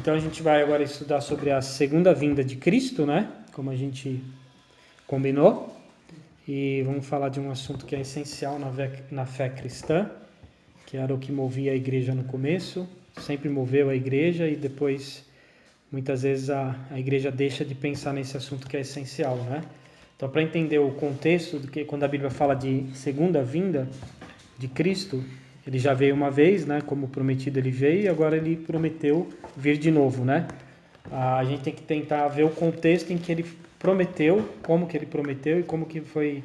Então a gente vai agora estudar sobre a segunda vinda de Cristo, né? Como a gente combinou. E vamos falar de um assunto que é essencial na fé cristã, que era o que movia a igreja no começo, sempre moveu a igreja e depois, muitas vezes, a igreja deixa de pensar nesse assunto que é essencial, né? Então, para entender o contexto, do que quando a Bíblia fala de segunda vinda de Cristo, ele já veio uma vez, né? Como prometido ele veio, e agora ele prometeu vir de novo, né? A gente tem que tentar ver o contexto em que ele prometeu, como que ele prometeu e como que foi,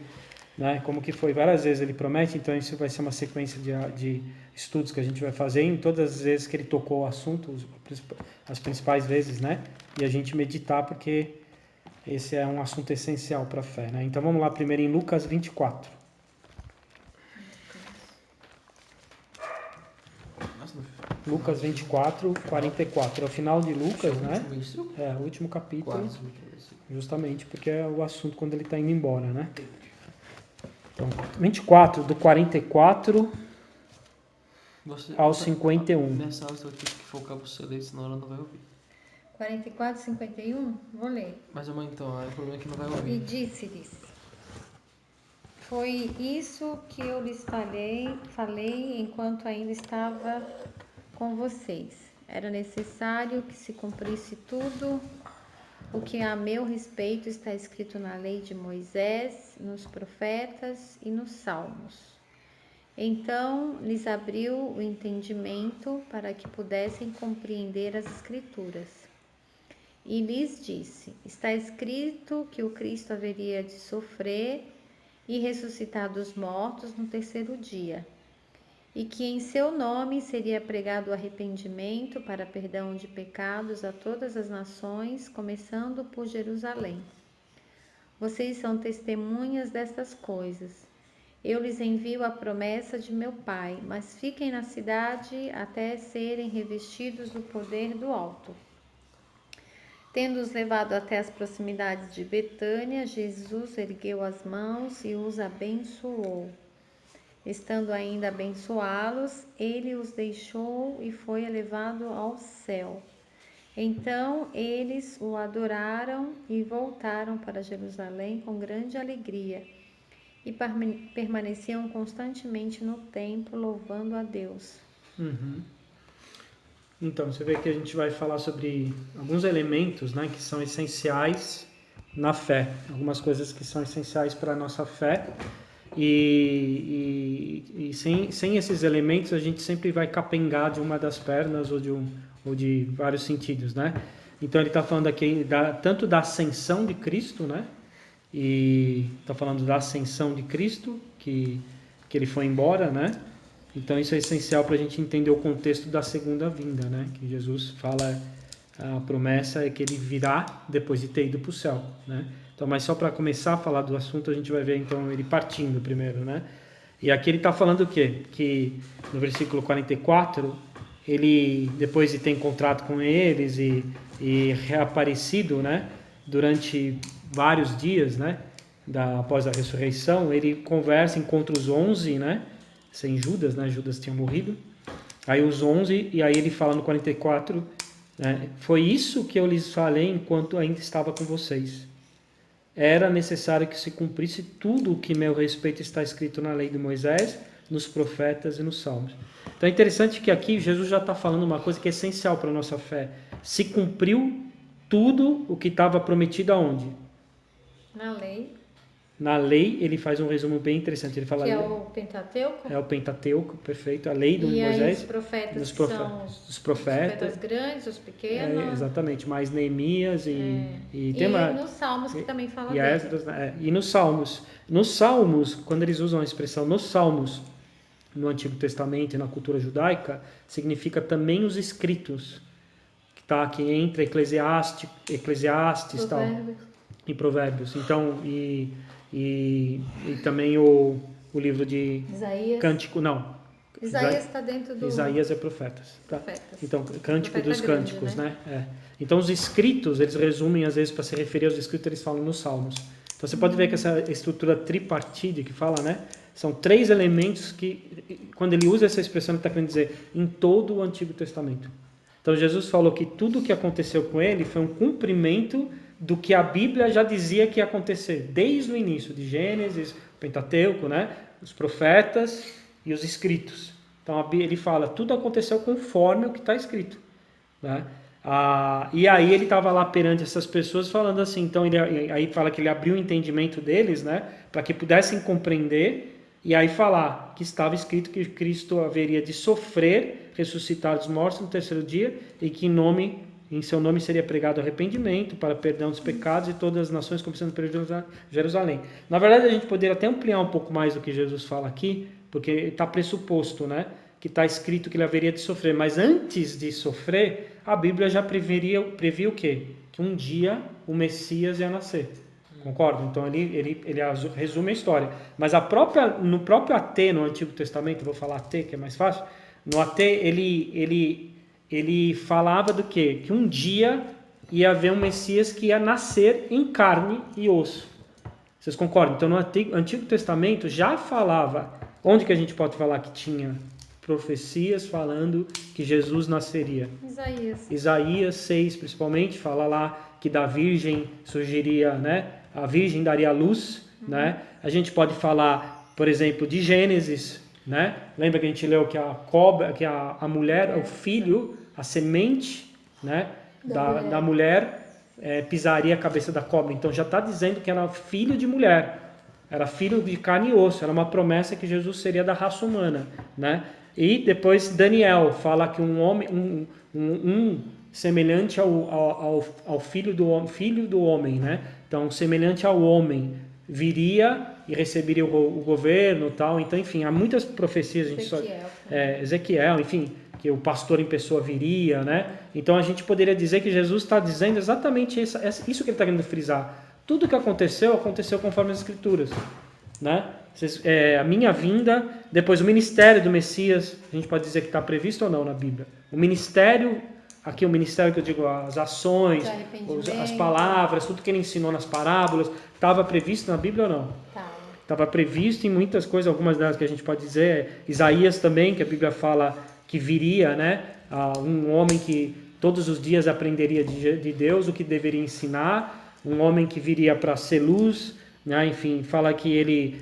né? Como que foi. Várias vezes ele promete, então isso vai ser uma sequência de estudos que a gente vai fazer em todas as vezes que ele tocou o assunto, as principais vezes, né? E a gente meditar, porque esse é um assunto essencial para a fé, né? Então vamos lá primeiro em Lucas 24. Lucas 24, 44. É o final de Lucas, né? É, o último capítulo. Justamente porque é o assunto quando ele está indo embora, né? Então, 24, do 44 ao 51. Mensagem eu tive que focar para você ler, senão ela não vai ouvir. 44, 51? Vou ler. Mas, mãe, então, o problema é que não vai ouvir. E disse-lhes: Foi isso que eu lhes falei enquanto ainda estava com vocês. Era necessário que se cumprisse tudo o que a meu respeito está escrito na lei de Moisés, nos profetas e nos salmos. Então lhes abriu o entendimento para que pudessem compreender as Escrituras. E lhes disse: Está escrito que o Cristo haveria de sofrer e ressuscitar dos mortos no terceiro dia, e que em seu nome seria pregado o arrependimento para perdão de pecados a todas as nações, começando por Jerusalém. Vocês são testemunhas destas coisas. Eu lhes envio a promessa de meu Pai, mas fiquem na cidade até serem revestidos do poder do alto. Tendo-os levado até as proximidades de Betânia, Jesus ergueu as mãos e os abençoou. Estando ainda a abençoá-los, ele os deixou e foi elevado ao céu. Então eles o adoraram e voltaram para Jerusalém com grande alegria e permaneciam constantemente no templo, louvando a Deus. Então, você vê que a gente vai falar sobre alguns elementos, né, que são essenciais na fé. Algumas coisas que são essenciais para a nossa fé. E sem esses elementos, a gente sempre vai capengar de uma das pernas ou de vários sentidos, né? Então, ele está falando aqui tanto da ascensão de Cristo, né? E está falando da ascensão de Cristo, que ele foi embora, né? Então isso é essencial para a gente entender o contexto da segunda vinda, né? Que Jesus fala, a promessa é que ele virá depois de ter ido para o céu, né? Então, mas só para começar a falar do assunto, a gente vai ver então ele partindo primeiro, né? E aqui ele está falando o quê? Que no versículo 44, ele, depois de ter encontrado com eles e reaparecido, né? Durante vários dias, né? Após a ressurreição, ele encontra os 11, né? Sem Judas, né? Judas tinha morrido. Aí os 11, e aí ele fala no 44, né? Foi isso que eu lhes falei enquanto ainda estava com vocês. Era necessário que se cumprisse tudo o que meu respeito está escrito na lei de Moisés, nos profetas e nos salmos. Então é interessante que aqui Jesus já está falando uma coisa que é essencial para a nossa fé. Se cumpriu tudo o que estava prometido aonde? Na lei. Na lei, ele faz um resumo bem interessante. Ele fala, que é o Pentateuco? É o Pentateuco, perfeito. A lei do Moisés. E os profetas os os profetas grandes, os pequenos. Exatamente, mais Neemias e tem nos Salmos, que também fala e Esdras, e nos Salmos. Nos Salmos, quando eles usam a expressão nos Salmos, no Antigo Testamento e na cultura judaica, significa também os escritos, que está aqui entre Eclesiastes tal, e Provérbios. Então, e também o livro de Isaías. Cântico, não. Isaías está dentro do... Isaías é profetas. Tá? Profetas. Então, Cântico dos grande, Cânticos, né? Então, os escritos, eles resumem, às vezes, para se referir aos escritos, eles falam nos Salmos. Então, você pode ver que essa estrutura tripartite que fala, né? São três elementos que, quando ele usa essa expressão, ele está querendo dizer em todo o Antigo Testamento. Então Jesus falou que tudo o que aconteceu com ele foi um cumprimento do que a Bíblia já dizia que ia acontecer, desde o início, de Gênesis, Pentateuco, né? Os profetas e os escritos. Então ele fala, tudo aconteceu conforme o que está escrito, né? E aí ele estava lá perante essas pessoas falando assim, então aí fala que ele abriu o entendimento deles, né? Para que pudessem compreender, e aí falar que estava escrito que Cristo haveria de sofrer, ressuscitar dos mortos no terceiro dia, e que em seu nome seria pregado arrependimento para perdão dos pecados, e todas as nações começando por Jerusalém. Na verdade, a gente poderia até ampliar um pouco mais do que Jesus fala aqui, porque está pressuposto, né? Que está escrito que ele haveria de sofrer. Mas antes de sofrer, a Bíblia já previa o quê? Que um dia o Messias ia nascer. Concordo? Então ele resume a história. Mas no próprio AT, no Antigo Testamento, vou falar AT, que é mais fácil, no AT ele falava do quê? Que um dia ia haver um Messias que ia nascer em carne e osso. Vocês concordam? Então no Antigo Testamento já falava, onde que a gente pode falar que tinha profecias falando que Jesus nasceria? Isaías 6, principalmente, fala lá que da virgem surgiria, né? A virgem daria a luz, né? A gente pode falar, por exemplo, de Gênesis, né? Lembra que a gente leu que a cobra, que a mulher, o filho, a semente, né? Da mulher pisaria a cabeça da cobra. Então já está dizendo que era filho de mulher, era filho de carne e osso, era uma promessa que Jesus seria da raça humana, né? E depois Daniel fala que um homem, semelhante ao filho do homem, né? Então, semelhante ao homem, viria e receberia o governo e tal. Então, enfim, há muitas profecias. Ezequiel, enfim, que o pastor em pessoa viria, né? Então, a gente poderia dizer que Jesus está dizendo exatamente isso que ele está querendo frisar. Tudo que aconteceu conforme as Escrituras, né? A minha vinda, depois o ministério do Messias, a gente pode dizer que está previsto ou não na Bíblia. O ministério que eu digo, as ações, as palavras, tudo que ele ensinou nas parábolas, estava previsto na Bíblia ou não? Estava previsto em muitas coisas, algumas delas que a gente pode dizer, Isaías também, que a Bíblia fala que viria, né? Um homem que todos os dias aprenderia de Deus o que deveria ensinar, um homem que viria para ser luz, né? Enfim, fala que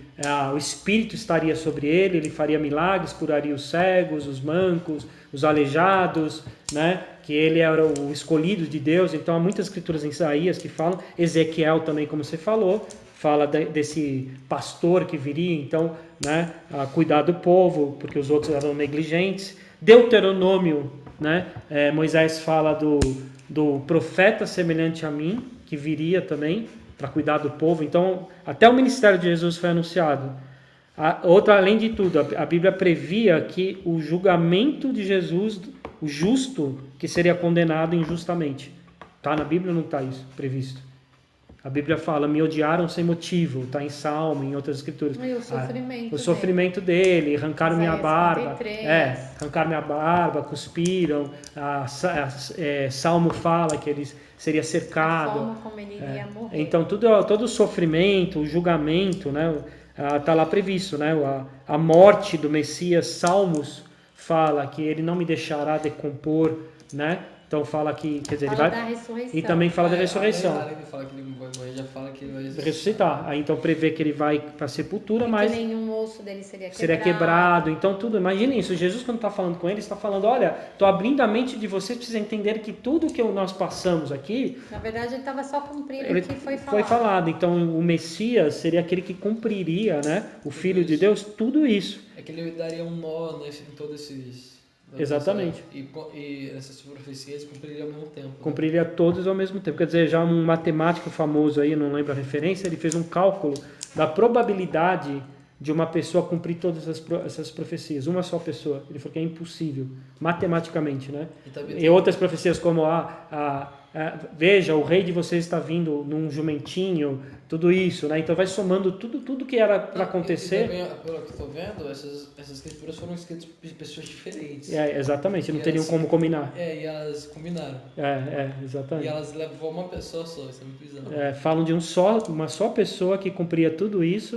o Espírito estaria sobre ele faria milagres, curaria os cegos, os mancos, os aleijados, né? Que ele era o escolhido de Deus. Então há muitas escrituras em Isaías que falam, Ezequiel também, como você falou, fala desse pastor que viria, então, né? A cuidar do povo, porque os outros eram negligentes. Deuteronômio, né? Moisés fala do profeta semelhante a mim, que viria também para cuidar do povo. Então, até o ministério de Jesus foi anunciado. Além de tudo, a Bíblia previa que o julgamento de Jesus, o justo, que seria condenado injustamente. Tá? Na Bíblia não está isso previsto. A Bíblia fala, me odiaram sem motivo, está em Salmo, em outras escrituras. E o sofrimento dele, arrancaram minha barba. Arrancaram minha barba, cuspiram. Salmo fala que ele seria cercado. A forma como ele iria morrer. Então, todo o sofrimento, o julgamento, né, está lá previsto. Né? A morte do Messias, Salmos fala que ele não me deixará decompor, né? Então fala que, quer dizer, ele vai... da ressurreição. E também fala da ressurreição. Ele fala que ele vai morrer, já fala que ele vai ressuscitar. Aí então prevê que ele vai para a sepultura, mas... que nenhum osso dele seria quebrado. Então tudo, imaginem isso. Jesus, quando está falando com ele, está falando, olha, estou abrindo a mente de vocês para vocês entenderem que tudo que nós passamos aqui... Na verdade, ele estava só cumprindo o que foi falado. Foi falado. Então o Messias seria aquele que cumpriria, né? O Filho de Deus, tudo isso. É que ele daria um nó em todos esses... Exatamente. E essas profecias cumpririam ao mesmo tempo. Cumpriria todos ao mesmo tempo. Quer dizer, já um matemático famoso aí, não lembro a referência, ele fez um cálculo da probabilidade de uma pessoa cumprir todas essas profecias. Uma só pessoa. Ele falou que é impossível, matematicamente, né? E outras profecias como veja, o rei de vocês está vindo num jumentinho, tudo isso, né? Então vai somando tudo que era para acontecer. E também, pelo que estou vendo, essas escrituras foram escritas por pessoas diferentes. Exatamente, não teriam como combinar. E elas combinaram. Exatamente. E elas levam uma pessoa só, isso é muito bizarro. Falam de uma só pessoa que cumpria tudo isso,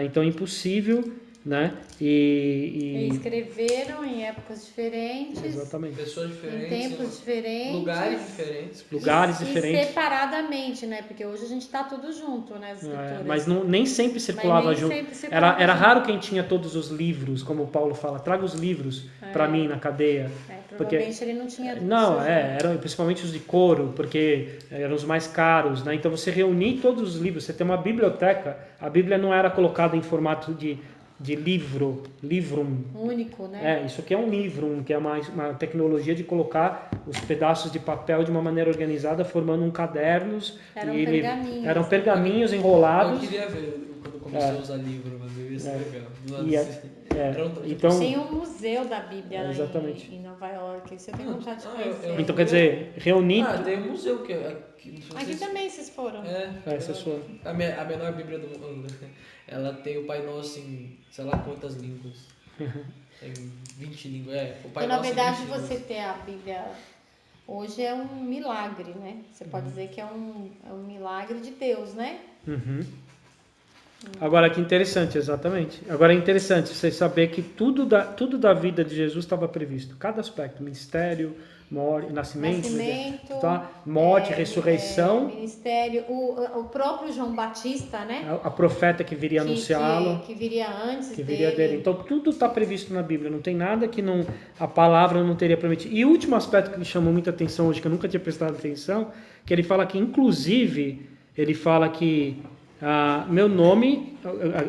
então é impossível né? E E escreveram em épocas diferentes, exatamente. Pessoas em diferentes, tempos diferentes. lugares diferentes. Lugares e diferentes. separadamente, né? Porque hoje a gente está tudo junto, né? As escrituras. Mas nem sempre circulava Mas nem junto. sempre circulava Era junto. raro quem tinha todos os livros, como o Paulo fala, traga os livros para mim na cadeia. Provavelmente ele não tinha. Não, seus- eram principalmente os de couro, porque eram os mais caros, né? Então você reunir todos os livros, você tem uma biblioteca, a Bíblia não era colocada em formato de livrum. Único, né? Isso aqui é um livrum, que é uma tecnologia de colocar os pedaços de papel de uma maneira organizada, formando um cadernos. Eram e pergaminhos. Eram pergaminhos Eu enrolados. queria ver quando comecei a usar livro, mas eu ia ser legal. Então, Tem um museu da Bíblia exatamente. em Nova York. Você tem vontade de conhecer? Então, quer dizer, reunir... tem um museu que aqui, Aqui também vocês foram. Essas foram. A menor Bíblia do mundo. Ela tem o Pai Nosso em sei lá quantas línguas. Tem 20 línguas. O Pai Então, na Nosso em verdade, 20 você línguas. ter a Bíblia hoje é um milagre, né? Você pode dizer que é um milagre de Deus, né? Uhum. Agora, que interessante, exatamente. Agora é interessante você saber que tudo da vida de Jesus estava previsto. Cada aspecto, ministério, morte, nascimento, tá? Morte, ressurreição. Ministério, o próprio João Batista, né? A profeta que viria anunciá-lo. Que viria antes Que viria dele. Então tudo está previsto na Bíblia. Não tem nada que a palavra não teria prometido. E o último aspecto que me chamou muita atenção hoje, que eu nunca tinha prestado atenção, que ele fala que, inclusive, meu nome,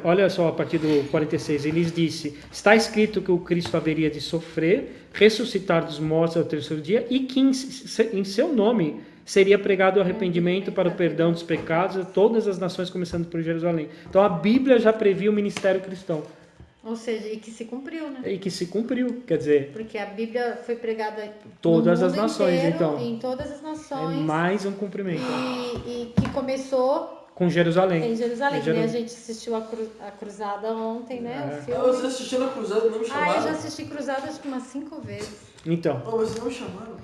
olha só a partir do 46, ele disse, está escrito que o Cristo haveria de sofrer, ressuscitar dos mortos ao terceiro dia e que em seu nome seria pregado o arrependimento para o perdão dos pecados a todas as nações, começando por Jerusalém. Então a Bíblia já previa o ministério cristão. Ou seja, e que se cumpriu, né? E que se cumpriu, quer dizer... Porque a Bíblia foi pregada todas no as mundo nações, inteiro, então. em todas as nações. É mais um cumprimento. E que começou... Com Jerusalém. Em Jerusalém, que a gente assistiu a Cruzada ontem, né? O filme. Você assistiu a Cruzada e não me chamaram? Eu já assisti Cruzada acho que umas 5 vezes. Então. Mas vocês não me chamaram?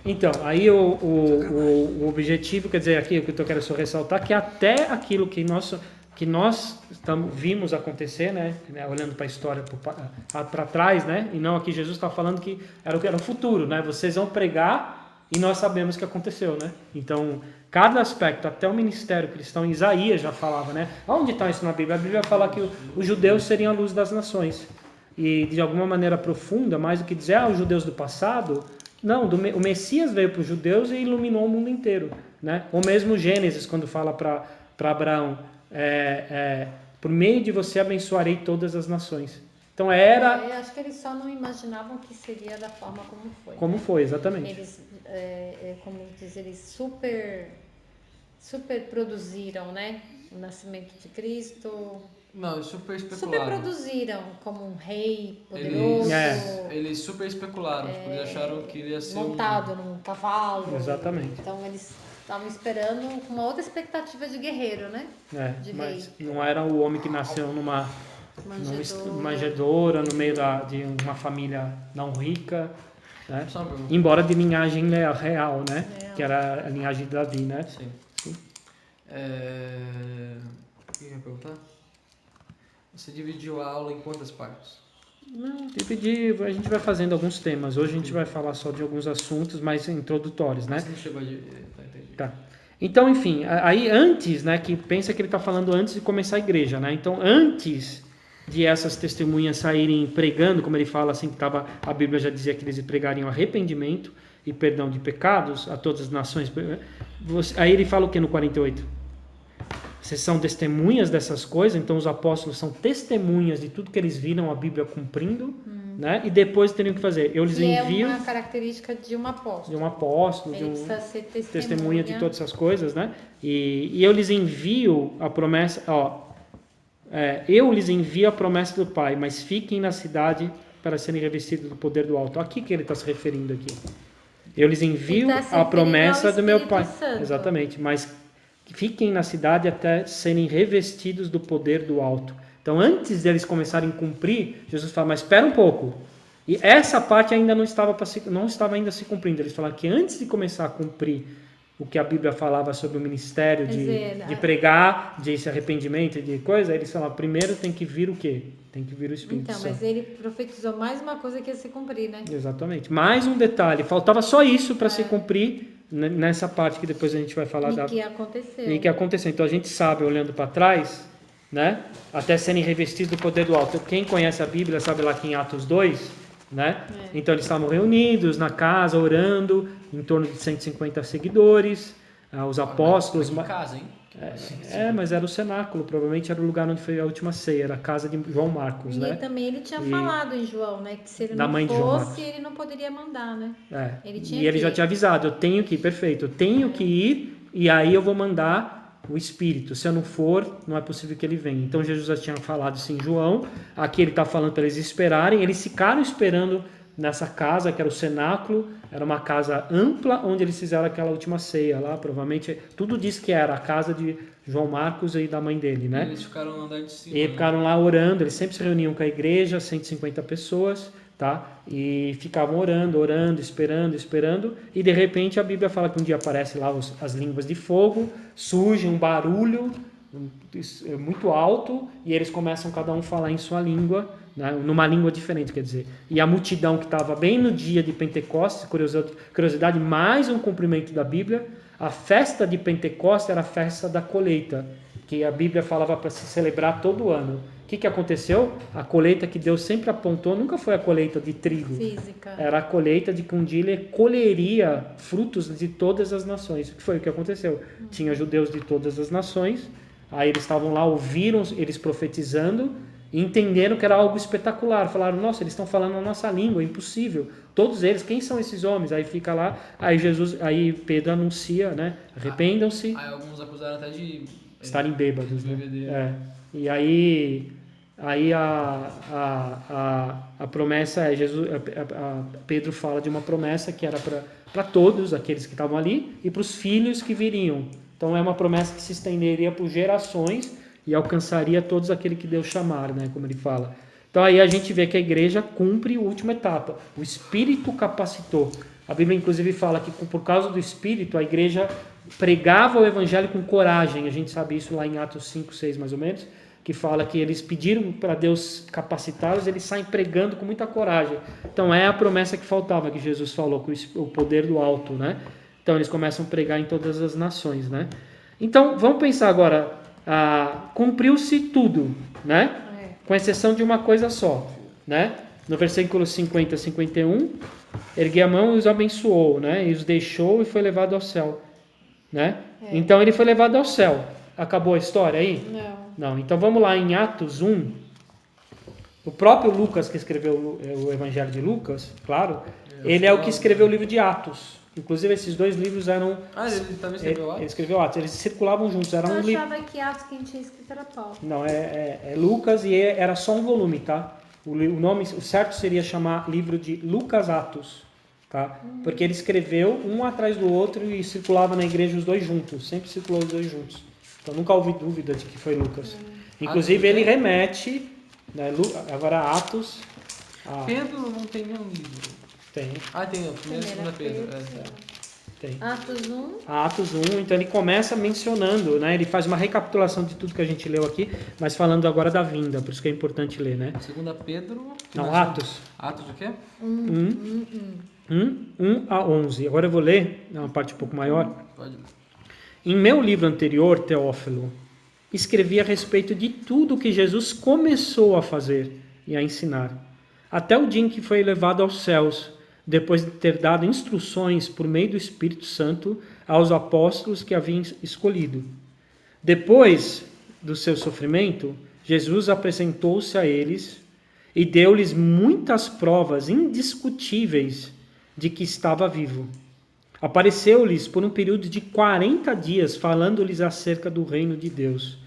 Então, aí o objetivo, quer dizer, aqui o que eu quero só ressaltar, que até aquilo que nós vimos acontecer, né, olhando para a história para trás, né, e não aqui Jesus está falando que era o futuro, né, vocês vão pregar e nós sabemos que aconteceu, né, então cada aspecto, até o ministério cristão, Isaías já falava, né, onde está isso na Bíblia? A Bíblia fala que os judeus seriam a luz das nações, e de alguma maneira profunda, mais do que dizer, os judeus do passado, não, o Messias veio para os judeus e iluminou o mundo inteiro, né, ou mesmo Gênesis, quando fala para Abraão, por meio de você abençoarei todas as nações. Então Eu acho que eles só não imaginavam que seria da forma como foi. Como foi, exatamente. Eles, como diz, eles super produziram, né? O nascimento de Cristo. Não, super especularam. Super produziram como um rei poderoso. Eles super especularam. Eles acharam que ele ia ser montado num cavalo. Exatamente. Então eles estavam esperando com uma outra expectativa de guerreiro, né? De mas rei. não era o homem que nasceu numa manjedoura, no meio de uma família não rica, né? Embora de linhagem real, né? Que era a linhagem de Davi, né? Sim. O que eu ia perguntar? Você dividiu a aula em quantas partes? Não, a gente vai fazendo alguns temas. Hoje a gente vai falar só de alguns assuntos mais introdutórios, né? Você não chegou a... Entendi. Tá. Então, enfim, aí antes, né, que pensa que ele está falando antes de começar a igreja, né? Então, antes de essas testemunhas saírem pregando, como ele fala assim, a Bíblia já dizia que eles pregariam arrependimento e perdão de pecados a todas as nações. Aí ele fala o que no 48? Vocês são testemunhas dessas coisas, então os apóstolos são testemunhas de tudo que eles viram a Bíblia cumprindo, né? E depois teriam que fazer. Eu lhes envio. É uma característica de um apóstolo. Ele precisa ser testemunha de todas essas coisas, né? E eu lhes envio a promessa, eu lhes envio a promessa do Pai, mas fiquem na cidade para serem revestidos do poder do alto. Aqui que ele está se referindo aqui. Eu lhes envio a promessa do meu Pai. Santo. Exatamente, mas fiquem na cidade até serem revestidos do poder do alto. Então, antes deles começarem a cumprir, Jesus fala, mas espera um pouco. E essa parte ainda não estava ainda se cumprindo. Eles falaram que antes de começar a cumprir o que a Bíblia falava sobre o ministério de pregar, de esse arrependimento, de coisa, eles falavam, primeiro tem que vir o quê? Tem que vir o Espírito Santo. Então, mas ele profetizou mais uma coisa que ia se cumprir, né? Exatamente. Mais um detalhe, faltava só isso para se cumprir nessa parte que depois a gente vai falar que aconteceu. E que aconteceu. Então a gente sabe, olhando para trás, né? Até serem revestidos do poder do alto. Quem conhece a Bíblia sabe lá que em Atos 2, né? Então eles estavam reunidos na casa, orando, em torno de 150 seguidores, os apóstolos. Mas que casa, hein? Mas era o cenáculo, provavelmente era o lugar onde foi a última ceia, era a casa de João Marcos, né? E também ele tinha falado em João, né? Que se ele da não mãe de João fosse, Marcos. ele não poderia mandar, né? Ele já tinha avisado, eu tenho que ir, perfeito, eu tenho que ir e aí eu vou mandar o Espírito. Se eu não for, não é possível que ele venha. Então Jesus já tinha falado isso em João, aqui ele está falando para eles esperarem, eles ficaram esperando nessa casa, que era o cenáculo, era uma casa ampla, onde eles fizeram aquela última ceia lá, provavelmente, tudo diz que era a casa de João Marcos e da mãe dele, né? Eles ficaram no andar de cima. E ficaram lá orando, eles sempre se reuniam com a igreja, 150 pessoas, tá? E ficavam orando, esperando, e de repente a Bíblia fala que um dia aparece lá as línguas de fogo, surge um barulho muito alto, e eles começam cada um a falar em sua língua, né? Numa língua diferente, quer dizer. E a multidão que estava bem no dia de Pentecostes, curiosidade, mais um cumprimento da Bíblia, a festa de Pentecostes era a festa da colheita, que a Bíblia falava para se celebrar todo ano. O que aconteceu? A colheita que Deus sempre apontou nunca foi a colheita de trigo. Física. Era a colheita de que um dia ele colheria frutos de todas as nações. O que foi o que aconteceu? Tinha judeus de todas as nações, aí eles estavam lá, ouviram eles profetizando, e entenderam que era algo espetacular. Falaram, nossa, eles estão falando a nossa língua, é impossível. Todos eles, quem são esses homens? Aí fica lá, aí Pedro anuncia, né? Arrependam-se. Aí alguns acusaram até de estarem bêbados, né? E aí a promessa é Pedro fala de uma promessa que era para todos aqueles que estavam ali e para os filhos que viriam. Então é uma promessa que se estenderia por gerações e alcançaria todos aqueles que Deus chamar, né? Como ele fala. Então aí a gente vê que a igreja cumpre a última etapa. O Espírito capacitou. A Bíblia inclusive fala que por causa do Espírito a igreja pregava o Evangelho com coragem. A gente sabe isso lá em Atos 5, 6 mais ou menos, que fala que eles pediram para Deus capacitá-los, eles saem pregando com muita coragem. Então é a promessa que faltava, que Jesus falou, com o poder do alto, né? Então eles começam a pregar em todas as nações, né? Então vamos pensar agora, cumpriu-se tudo, né? Com exceção de uma coisa só, né? No versículo 50 a 51, ergueu a mão e os abençoou, né? E os deixou e foi levado ao céu, né? Então ele foi levado ao céu. Acabou a história aí? Não. Então vamos lá em Atos 1. O próprio Lucas, que escreveu o Evangelho de Lucas, claro, ele é o que escreveu o livro de Atos. Inclusive esses dois livros eram... ele também escreveu Atos? Ele escreveu Atos, eles circulavam juntos. Era Eu livro. achava que Atos quem tinha escrito era Paulo. Não, é Lucas e era só um volume, tá? O nome, o certo seria chamar livro de Lucas Atos, tá? Porque ele escreveu um atrás do outro e circulava na igreja os dois juntos, sempre circulou os dois juntos. Então nunca houve dúvida de que foi Lucas. Inclusive ele remete, né, agora Atos. Pedro não tem nenhum livro. Tem. Tem, o primeiro e segundo Pedro. Tem. Atos 1. Atos 1, então ele começa mencionando, né? Ele faz uma recapitulação de tudo que a gente leu aqui, mas falando agora da vinda, por isso que é importante ler, né? Segunda Pedro... Não, Atos. Atos o quê? 1 a 11. Agora eu vou ler, é uma parte um pouco maior. Pode ler. Em meu livro anterior, Teófilo, escrevi a respeito de tudo que Jesus começou a fazer e a ensinar, até o dia em que foi elevado aos céus, depois de ter dado instruções por meio do Espírito Santo aos apóstolos que haviam escolhido. Depois do seu sofrimento, Jesus apresentou-se a eles e deu-lhes muitas provas indiscutíveis de que estava vivo. Apareceu-lhes por um período de 40 dias, falando-lhes acerca do reino de Deus.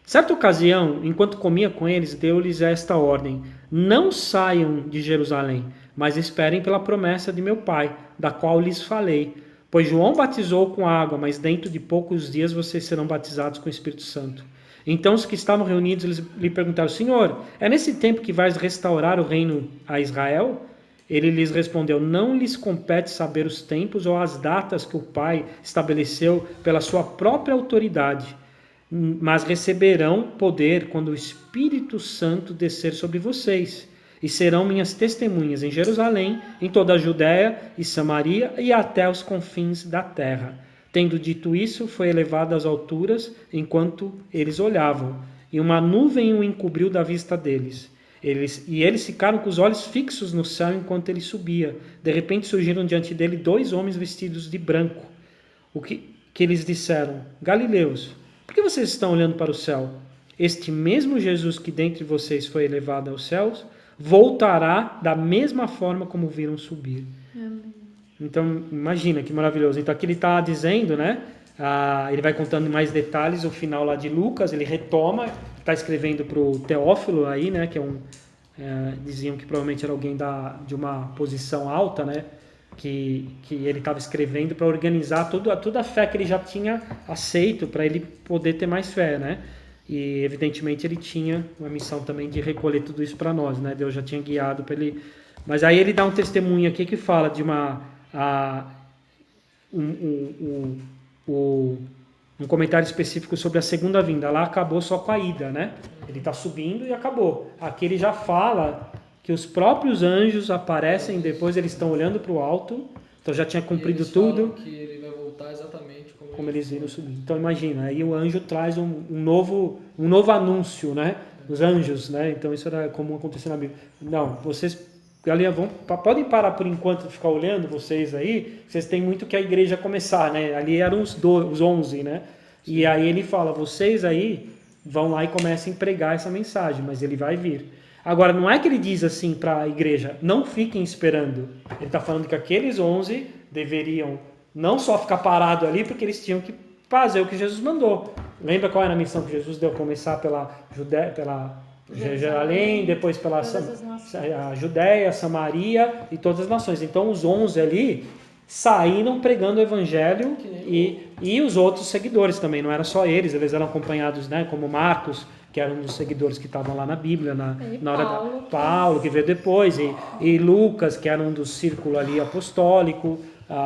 Certa ocasião, enquanto comia com eles, deu-lhes esta ordem: não saiam de Jerusalém, mas esperem pela promessa de meu Pai, da qual lhes falei. Pois João batizou com água, mas dentro de poucos dias vocês serão batizados com o Espírito Santo. Então os que estavam reunidos lhe perguntaram: Senhor, é nesse tempo que vais restaurar o reino a Israel? Ele lhes respondeu: não lhes compete saber os tempos ou as datas que o Pai estabeleceu pela sua própria autoridade, mas receberão poder quando o Espírito Santo descer sobre vocês, e serão minhas testemunhas em Jerusalém, em toda a Judéia e Samaria e até os confins da terra. Tendo dito isso, foi elevado às alturas enquanto eles olhavam, e uma nuvem o encobriu da vista deles. Eles ficaram com os olhos fixos no céu enquanto ele subia. De repente surgiram diante dele 2 homens vestidos de branco. O que eles disseram: Galileus, por que vocês estão olhando para o céu? Este mesmo Jesus que dentre vocês foi elevado aos céus, voltará da mesma forma como viram subir. Amém. Então, imagina que maravilhoso. Então, aqui ele está dizendo, né? Ele vai contando mais detalhes, o final lá de Lucas, ele retoma, está escrevendo para o Teófilo aí, né? Que diziam que provavelmente era alguém de uma posição alta, né? Que ele estava escrevendo para organizar toda a fé que ele já tinha aceito, para ele poder ter mais fé, né? E evidentemente ele tinha uma missão também de recolher tudo isso para nós, né? Deus já tinha guiado para ele. Mas aí ele dá um testemunho aqui que fala de um comentário específico sobre a segunda vinda. Lá acabou só com a ida, né? Ele está subindo e acabou. Aqui ele já fala que os próprios anjos aparecem depois, eles estão olhando para o alto, então já tinha cumprido tudo. Que ele vai voltar exatamente como eles viram subir. Então imagina, aí o anjo traz um novo anúncio, né? Os anjos, né? Então isso era comum acontecer na Bíblia. Não, vocês, galera, podem parar por enquanto de ficar olhando vocês aí, vocês têm muito que a igreja começar, né? Ali eram os 11, né? Sim. E aí ele fala, vocês aí vão lá e comecem a pregar essa mensagem, mas ele vai vir. Agora, não é que ele diz assim para a igreja, não fiquem esperando. Ele está falando que aqueles 11 deveriam não só ficar parado ali, porque eles tinham que fazer o que Jesus mandou. Lembra qual era a missão que Jesus deu? Começar pela Jerusalém, depois pela a Judéia, Samaria e todas as nações. Então os 11 ali saíram pregando o evangelho e os outros seguidores também. Não era só eles eram acompanhados, né, como Marcos, que era um dos seguidores que estavam lá na Bíblia, na hora da Paulo, que veio depois, e Lucas, que era um do círculo ali apostólico,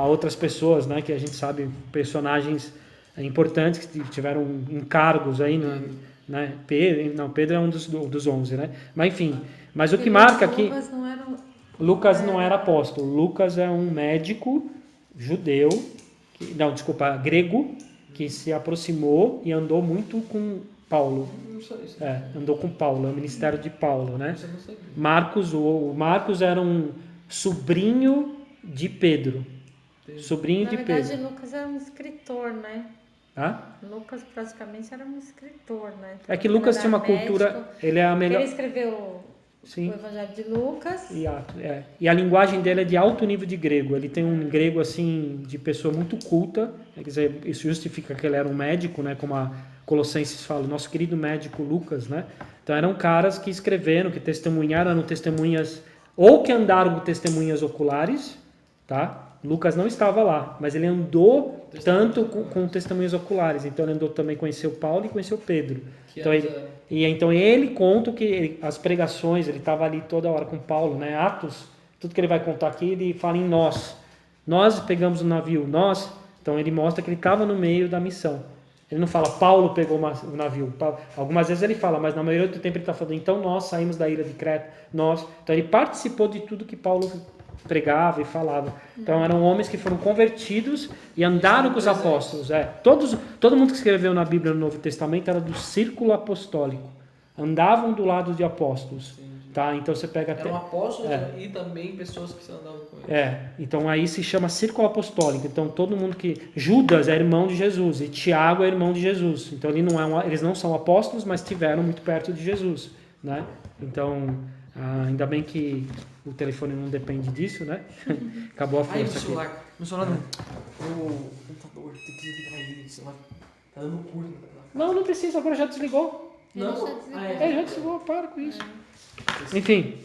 outras pessoas, né, que a gente sabe, personagens importantes que tiveram encargos aí, né? Pedro é um dos 11, né? Mas enfim, mas o que marca aqui... Lucas não era apóstolo. Lucas é um médico judeu, grego, que se aproximou e andou muito com Paulo. Andou com Paulo, é o ministério de Paulo, né? O Marcos era um sobrinho de Pedro. Na verdade, Lucas era um escritor, né? Lucas praticamente era um escritor, né? É que Lucas tinha uma cultura... Ele é a melhor... Ele escreveu o Evangelho de Lucas. E a linguagem dele é de alto nível de grego. Ele tem um grego, assim, de pessoa muito culta. Quer dizer, isso justifica que ele era um médico, né? Como a Colossenses fala, o nosso querido médico Lucas, né? Então eram caras que escreveram, que testemunharam, eram testemunhas... Ou que andaram com testemunhas oculares, tá? Lucas não estava lá, mas ele andou tanto com testemunhas oculares. Então ele andou também, conheceu Paulo e conheceu Pedro. Então ele conta que as pregações, ele estava ali toda hora com Paulo, né? Atos, tudo que ele vai contar aqui, ele fala em nós. Nós pegamos o navio, nós. Então ele mostra que ele estava no meio da missão. Ele não fala, Paulo pegou o navio. Algumas vezes ele fala, mas na maioria do tempo ele está falando, então nós saímos da ilha de Creta, nós. Então ele participou de tudo que Paulo pregava e falava. Então eram homens que foram convertidos e andaram com os apóstolos. Todo mundo que escreveu na Bíblia no Novo Testamento era do círculo apostólico. Andavam do lado de apóstolos. Tá? Então você pega até... Eram apóstolos e também pessoas que andavam com eles. Então aí se chama círculo apostólico. Então todo mundo que... Judas é irmão de Jesus e Tiago é irmão de Jesus. Então eles não são apóstolos, mas estiveram muito perto de Jesus. Né? Então... ainda bem que o telefone não depende disso, né? Acabou a força aqui. Meu celular não. O computador, tem que desligar ele, o celular tá dando curto. Não precisa, agora já desligou. Já desligou, para com isso. Enfim,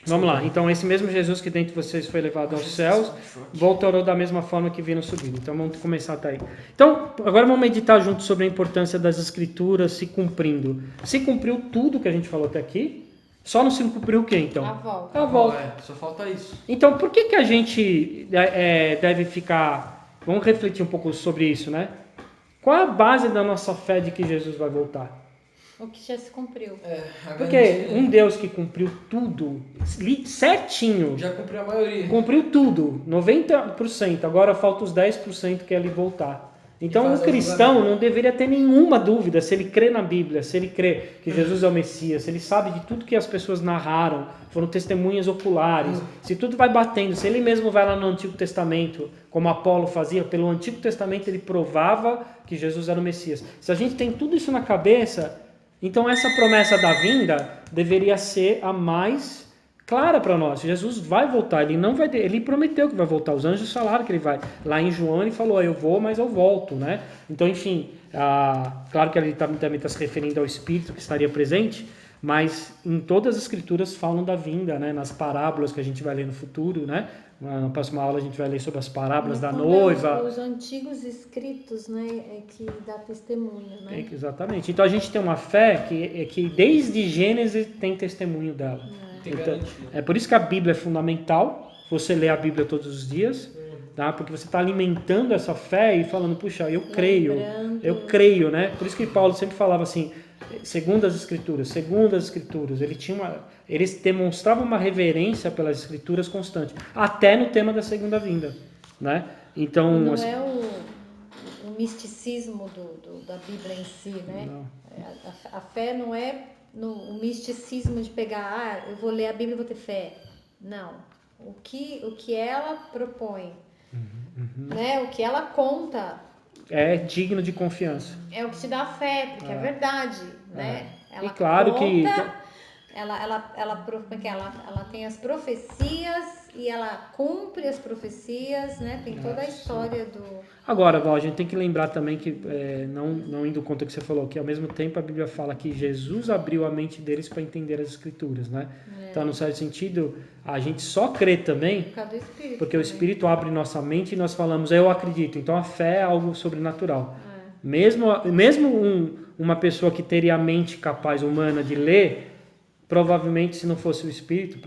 vamos lá. Então, esse mesmo Jesus que dentre vocês foi levado aos céus, voltou da mesma forma que viram subindo. Então, vamos começar até aí. Então, agora vamos meditar junto sobre a importância das Escrituras se cumprindo. Se cumpriu tudo que a gente falou até aqui, Só não se cumpriu o quê, então? A volta. A volta. Só falta isso. Então, por que a gente deve ficar... Vamos refletir um pouco sobre isso, né? Qual é a base da nossa fé de que Jesus vai voltar? O que já se cumpriu. Porque um Deus que cumpriu tudo, certinho, Já cumpriu a maioria. cumpriu tudo, 90%, agora falta os 10% que é ele voltar. Então, um cristão não deveria ter nenhuma dúvida se ele crê na Bíblia, se ele crê que Jesus é o Messias, se ele sabe de tudo que as pessoas narraram, foram testemunhas oculares, se tudo vai batendo, se ele mesmo vai lá no Antigo Testamento, como Apolo fazia, pelo Antigo Testamento ele provava que Jesus era o Messias. Se a gente tem tudo isso na cabeça, então essa promessa da vinda deveria ser a mais clara para nós. Jesus vai voltar, ele prometeu que vai voltar. Os anjos falaram que ele vai. Lá em João ele falou, eu vou, mas eu volto, né? Então, enfim, claro que ele também está se referindo ao Espírito que estaria presente, mas em todas as escrituras falam da vinda, né? Nas parábolas que a gente vai ler no futuro, né? Na próxima aula a gente vai ler sobre as parábolas da noiva. Os antigos escritos, né, que dá testemunho, né? Exatamente. Então a gente tem uma fé que desde Gênesis tem testemunho dela. Então, é por isso que a Bíblia é fundamental, você lê a Bíblia todos os dias, tá? Porque você está alimentando essa fé e falando, puxa, eu creio, né? Por isso que Paulo sempre falava assim, segundo as Escrituras, eles demonstravam uma reverência pelas Escrituras constante, até no tema da segunda vinda, né? Então, não é o misticismo da Bíblia em si, né? A fé não é o misticismo de pegar, eu vou ler a Bíblia e vou ter fé. Não. O que ela propõe, né? O que ela conta é digno de confiança. É o que te dá fé, porque é verdade, né? Ela e claro conta, que ela tem as profecias e ela cumpre as profecias, né? Tem toda a história do... Agora, Val, a gente tem que lembrar também que, não indo contra o que você falou, que ao mesmo tempo a Bíblia fala que Jesus abriu a mente deles para entender as Escrituras, né? Então, no certo sentido, a gente só crê também Por causa do Espírito, porque o Espírito abre nossa mente e nós falamos, eu acredito. Então, a fé é algo sobrenatural. Mesmo uma pessoa que teria a mente capaz humana de ler, provavelmente se não fosse o Espírito,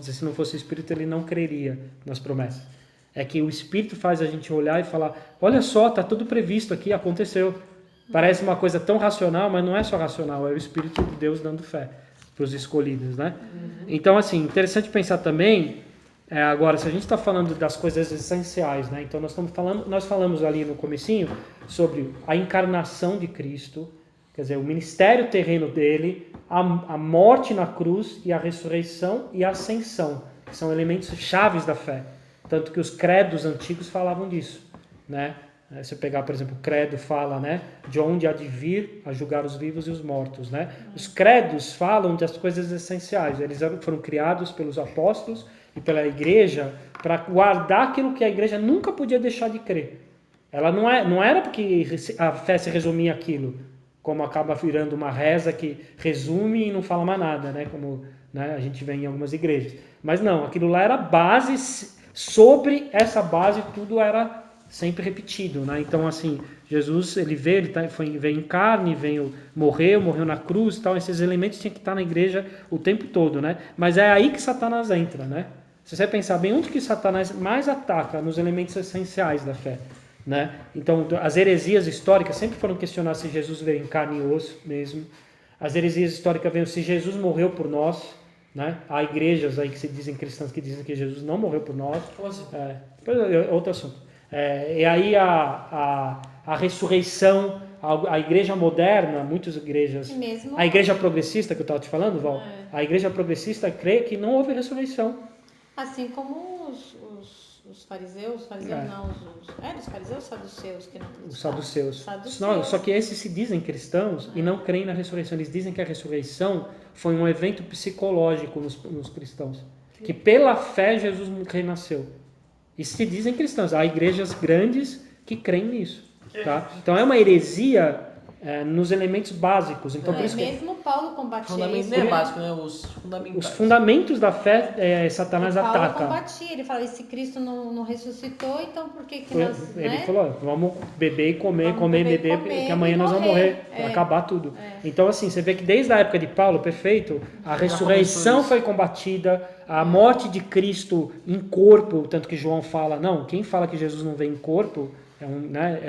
se não fosse o Espírito, ele não creria nas promessas. É que o Espírito faz a gente olhar e falar, olha só, está tudo previsto aqui, aconteceu. Parece uma coisa tão racional, mas não é só racional, é o Espírito de Deus dando fé para os escolhidos, né? Então, assim, interessante pensar também, agora, se a gente está falando das coisas essenciais, né? Então nós falamos ali no comecinho sobre a encarnação de Cristo, quer dizer, o ministério terreno dele, a morte na cruz e a ressurreição e a ascensão, que são elementos chaves da fé. Tanto que os credos antigos falavam disso, né? Se eu pegar, por exemplo, o credo fala, né, de onde há de vir a julgar os vivos e os mortos, né? Os credos falam das coisas essenciais. Eles foram criados pelos apóstolos e pela igreja para guardar aquilo que a igreja nunca podia deixar de crer. Ela não era porque a fé se resumia àquilo, como acaba virando uma reza que resume e não fala mais nada, né? Como, né, a gente vê em algumas igrejas. Mas não, aquilo lá era base, sobre essa base tudo era sempre repetido, né? Então, assim, Jesus, ele veio em carne, morreu na cruz e tal, esses elementos tinham que estar na igreja o tempo todo, né? Mas é aí que Satanás entra, né? Se você pensar bem, onde que Satanás mais ataca? Nos elementos essenciais da fé, né? Então, as heresias históricas sempre foram questionar se Jesus veio em carne e osso mesmo. As heresias históricas veio se Jesus morreu por nós, né? Há igrejas aí que se dizem cristãs que dizem que Jesus não morreu por nós. Outro assunto. E aí a ressurreição, a igreja moderna, muitas igrejas... A igreja progressista que eu estava te falando, Val, a igreja progressista crê que não houve ressurreição. Assim como os fariseus não, os fariseus saduceus que não acreditavam. Os saduceus. Não, só que esses se dizem cristãos e não creem na ressurreição. Eles dizem que a ressurreição foi um evento psicológico nos cristãos. Que pela fé Jesus renasceu. E se dizem cristãos. Há igrejas grandes que creem nisso. Tá? Então é uma heresia nos elementos básicos. Então, por isso que mesmo Paulo combatia Fundamento isso. não é básico, né? Os fundamentais. os fundamentos da fé, Satanás Paulo ataca. combatia, ele fala, e se Cristo não ressuscitou, então por que nós, Ele né? falou, vamos beber e comer, Vamos comer e beber e beber, comer que amanhã e nós vamos morrer. morrer, acabar tudo. Então, assim, você vê que desde a época de Paulo, perfeito, a ressurreição isso. foi combatida, a morte de Cristo em corpo, tanto que João fala, não, quem fala que Jesus não vem em corpo é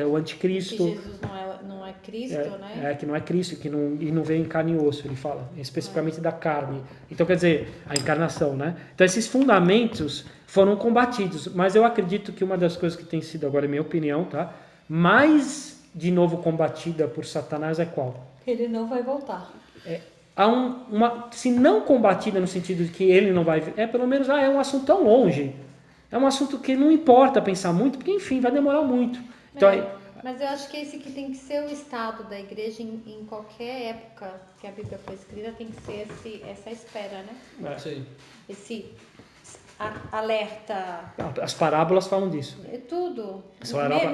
o Que anticristo. Jesus não é Cristo, né? Que não é Cristo, e não veio em carne e osso, ele fala, especificamente da carne. Então, quer dizer, a encarnação, né? Então, esses fundamentos foram combatidos, mas eu acredito que uma das coisas que tem sido, agora é minha opinião, tá? Mais, de novo, combatida por Satanás é qual? Ele não vai voltar. Se não combatida no sentido de que ele não vai... pelo menos, é um assunto tão longe. É um assunto que não importa pensar muito, porque, enfim, vai demorar muito. Então, Mas eu acho que esse que tem que ser o estado da igreja em qualquer época que a Bíblia foi escrita, tem que ser essa espera, né? Sim. Esse alerta. as parábolas falam disso. É tudo.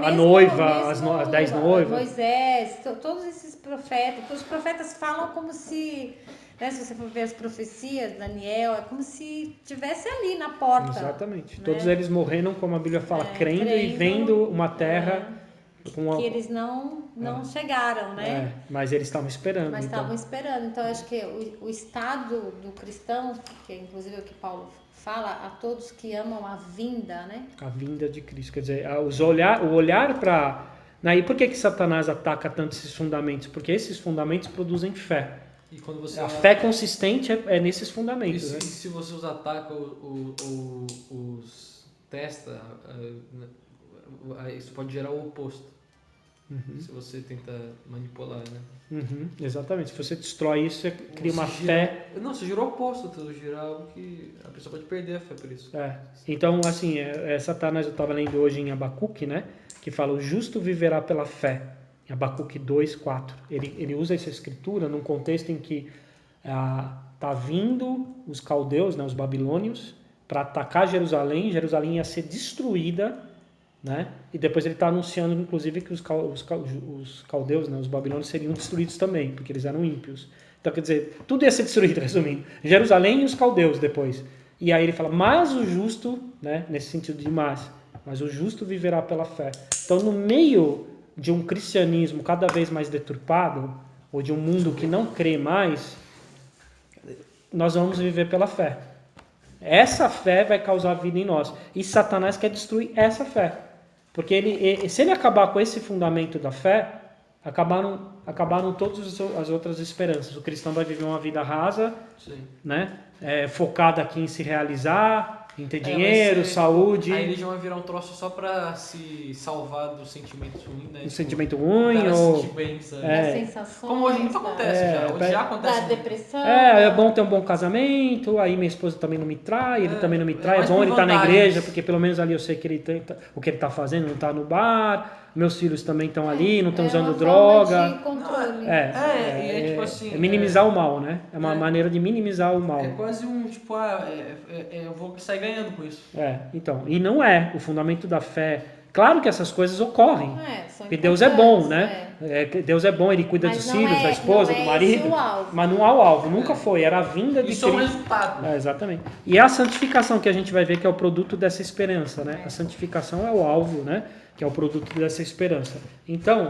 A noiva, as 10 noivas. Moisés, todos esses profetas. Os profetas falam como se, né, se você for ver as profecias, Daniel, é como se estivesse ali na porta. Exatamente. Né? Todos eles morreram, como a Bíblia fala, crendo e vendo uma terra... Que eles não chegaram, né? Mas eles estavam esperando. Mas estavam esperando. Então, acho que o estado do cristão, que é inclusive o que Paulo fala, a todos que amam a vinda, né? A vinda de Cristo. Quer dizer, o olhar para... E por que Satanás ataca tanto esses fundamentos? Porque esses fundamentos produzem fé. E quando você a fé consistente é nesses fundamentos. E né? se você os ataca, os testa, isso pode gerar o oposto. Se você tenta manipular, né? Exatamente. Se você destrói isso, você cria uma fé... Não, você gira o oposto. Você gira algo que a pessoa pode perder a fé por isso. Então, assim, Satanás, eu estava lendo hoje em Abacuque, né? Que fala, o justo viverá pela fé. Em Abacuque 2:4. Ele usa essa escritura num contexto em que tá vindo os caldeus, né, os babilônios, para atacar Jerusalém. Jerusalém ia ser destruída, né? E depois ele está anunciando, inclusive, que os caldeus, né, os babilônios, seriam destruídos também, porque eles eram ímpios. Então, quer dizer, tudo ia ser destruído, resumindo. Jerusalém e os caldeus depois. E aí ele fala, mas o justo, né, nesse sentido de mas o justo viverá pela fé. Então, no meio de um cristianismo cada vez mais deturpado, ou de um mundo que não crê mais, nós vamos viver pela fé. Essa fé vai causar vida em nós. E Satanás quer destruir essa fé. Porque se ele acabar com esse fundamento da fé, acabaram todas as outras esperanças. O cristão vai viver uma vida rasa, né? Focada aqui em se realizar, em ter dinheiro, saúde. A religião vai virar um troço só pra se salvar dos sentimentos ruins, né? Um sentimento ruim ou... Se sentir bem, sabe? Das sensações. Como hoje muito acontece já. Hoje já acontece. Da depressão. É bom ter um bom casamento, aí minha esposa também não me trai, ele também não me trai. É bom ele estar na igreja, porque pelo menos ali eu sei que o que ele está fazendo, não está no bar. Meus filhos também estão ali, não estão usando droga. De controle. Tipo assim, minimizar o mal, né? É uma maneira de minimizar o mal. É quase um, tipo, eu vou sair ganhando com isso. Então, e não é o fundamento da fé. Claro que essas coisas ocorrem, porque Deus é bom, né? Deus é bom, Ele cuida dos filhos, da esposa, do marido, mas não há o alvo, nunca foi, era a vinda de Cristo. Isso é o resultado. Exatamente. E a santificação que a gente vai ver que é o produto dessa esperança, né? A santificação é o alvo, né? Que é o produto dessa esperança. Então,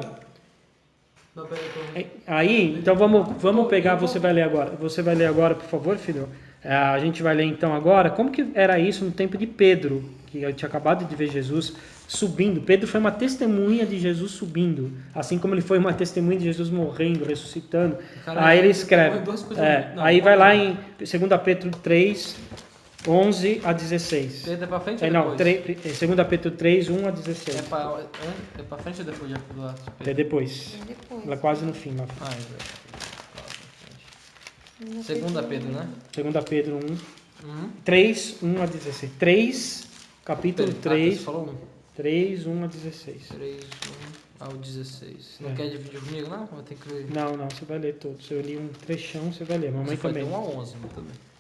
então vamos pegar, você vai ler agora, por favor, filho. A gente vai ler então agora, como que era isso no tempo de Pedro, que eu tinha acabado de ver Jesus subindo. Pedro foi uma testemunha de Jesus subindo, assim como ele foi uma testemunha de Jesus morrendo, ressuscitando. Aí ele escreve, aí vai lá em 2 Pedro 3, 11 a 16. Pedro é pra frente ou depois? 2 Pedro 3, 1 a 16. É pra frente ou depois do Atos? É depois. Lá quase no fim. Lá. Segunda Pedro, né? 2 Pedro 1, 3, 1 a 16. 3, capítulo 3, você falou 3, 1 a 16. 3, 1 ao 16. Não quer dividir comigo, não? Vou ter que ler. Não, você vai ler todos. Se eu li um trechão, você vai ler. Mamãe também. 1 a 11, muito bem.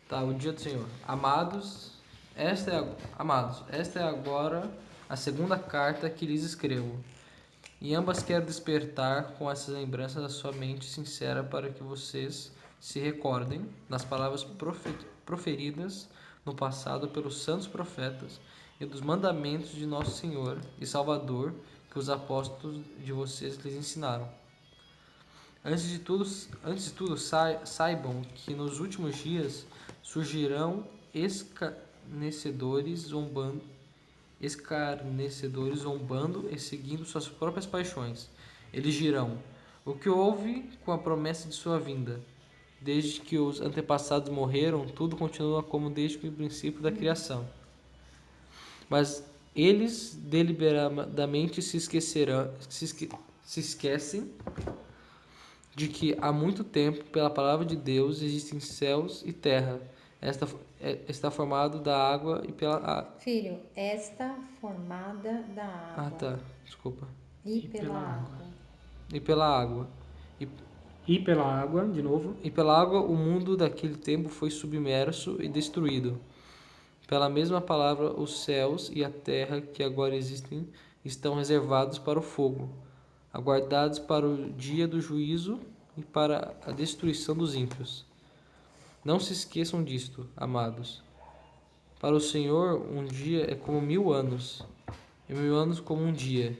Tá, o dia do Senhor. Amados, esta é agora a segunda carta que lhes escrevo. E ambas quero despertar com essas lembranças a sua mente sincera para que vocês se recordem das palavras proferidas no passado pelos santos profetas e dos mandamentos de nosso Senhor e Salvador que os apóstolos de vocês lhes ensinaram. Antes de tudo, saibam que nos últimos dias surgirão escarnecedores zombando e seguindo suas próprias paixões. Eles dirão: o que houve com a promessa de sua vinda? Desde que os antepassados morreram, tudo continua como desde o princípio da criação. Mas eles deliberadamente se esquecem de que há muito tempo, pela palavra de Deus, existem céus e terra. Esta está formado da água e pela... Filho, esta formada da água. Desculpa. E pela água. E pela água. E pela água, de novo. E pela água o mundo daquele tempo foi submerso e destruído. Pela mesma palavra, os céus e a terra que agora existem estão reservados para o fogo, aguardados para o dia do juízo e para a destruição dos ímpios. Não se esqueçam disto, amados. Para o Senhor, um dia é como 1000 anos, e 1000 anos como um dia.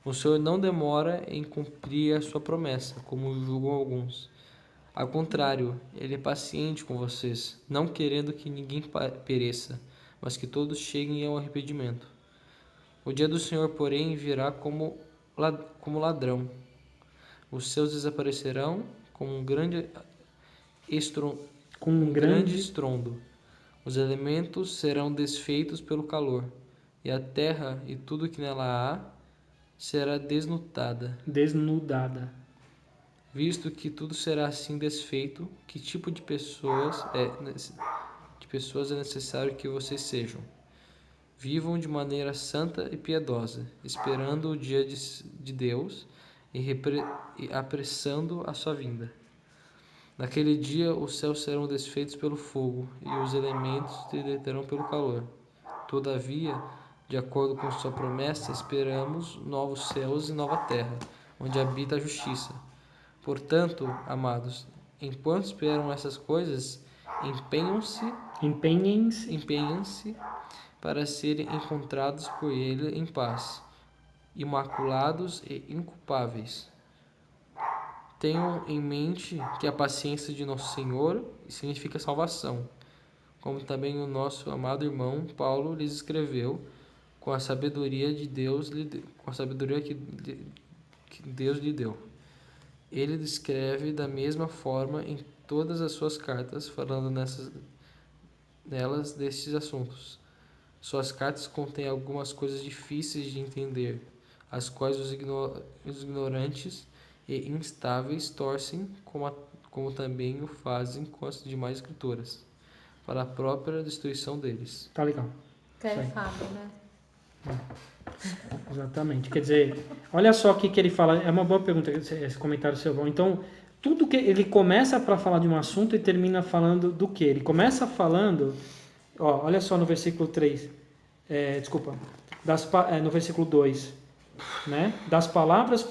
O Senhor não demora em cumprir a sua promessa, como julgam alguns. Ao contrário, Ele é paciente com vocês, não querendo que ninguém pereça, mas que todos cheguem ao arrependimento. O dia do Senhor, porém, virá como ladrão. Os céus desaparecerão com um grande estrondo. Os elementos serão desfeitos pelo calor, e a terra e tudo que nela há será desnudada. Visto que tudo será assim desfeito, que tipo de pessoas é necessário que vocês sejam? Vivam de maneira santa e piedosa, esperando o dia de Deus e apressando a sua vinda. Naquele dia os céus serão desfeitos pelo fogo e os elementos se derreterão pelo calor. Todavia, de acordo com sua promessa, esperamos novos céus e nova terra, onde habita a justiça. Portanto, amados, enquanto esperam essas coisas, empenhem-se para serem encontrados por Ele em paz, imaculados e inculpáveis. Tenham em mente que a paciência de nosso Senhor significa salvação, como também o nosso amado irmão Paulo lhes escreveu, com a sabedoria que Deus lhe deu. Ele descreve da mesma forma em todas as suas cartas, falando nelas destes assuntos. Suas cartas contêm algumas coisas difíceis de entender, as quais os ignorantes e instáveis torcem, como também o fazem com as demais escrituras, para a própria destruição deles. Tá legal. Fábio, né? Exatamente. Quer dizer, olha só o que ele fala. É uma boa pergunta esse comentário seu, Val. Então, tudo que ele começa para falar de um assunto e termina falando do que? Ele começa falando, olha só no versículo 3, no versículo 2, né? Das palavras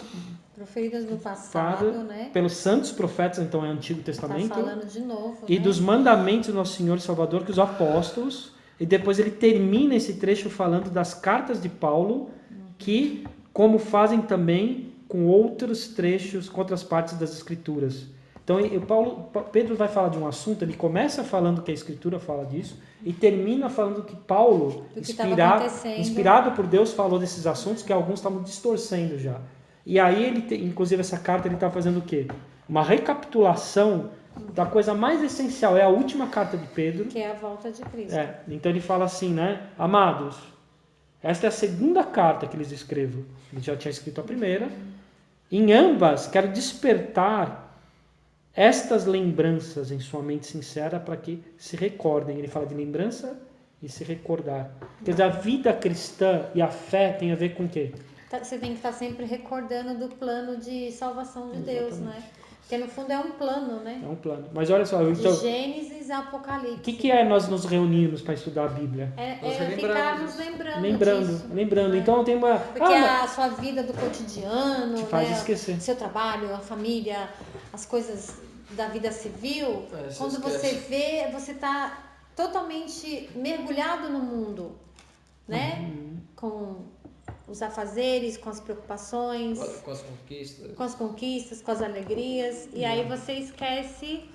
proferidas no passado, né? Pelos santos profetas, então é Antigo Testamento. Tá falando de novo, e dos mandamentos do nosso Senhor e Salvador, que os apóstolos, e depois ele termina esse trecho falando das cartas de Paulo, que como fazem também com outros trechos, com outras partes das Escrituras. Então, Pedro vai falar de um assunto, ele começa falando que a Escritura fala disso, e termina falando que Paulo, inspirado por Deus, falou desses assuntos que alguns estavam distorcendo já. E aí, inclusive, essa carta ele está fazendo o quê? Uma recapitulação da coisa mais essencial. É a última carta de Pedro. Que é a volta de Cristo. Então ele fala assim, né? Amados, esta é a segunda carta que lhes escrevo. Ele já tinha escrito a primeira. Em ambas, quero despertar estas lembranças em sua mente sincera para que se recordem. Ele fala de lembrança e se recordar. Quer dizer, a vida cristã e a fé tem a ver com o quê? Você tem que estar sempre recordando do plano de salvação de Deus, né? Porque no fundo é um plano, né? É um plano. Mas olha só, então, De Gênesis a Apocalipse. o que é nós nos reunirmos para estudar a Bíblia? É Nós ficarmos relembramos. lembrando disso. Lembrando. né? Então tem uma... Porque a sua vida do cotidiano, Te faz né? esquecer. Seu trabalho, a família, as coisas da vida civil, Você quando esquece. você vê, você está totalmente mergulhado no mundo, né? Com os afazeres, com as preocupações, Com as conquistas. com as conquistas, com as alegrias, e aí você esquece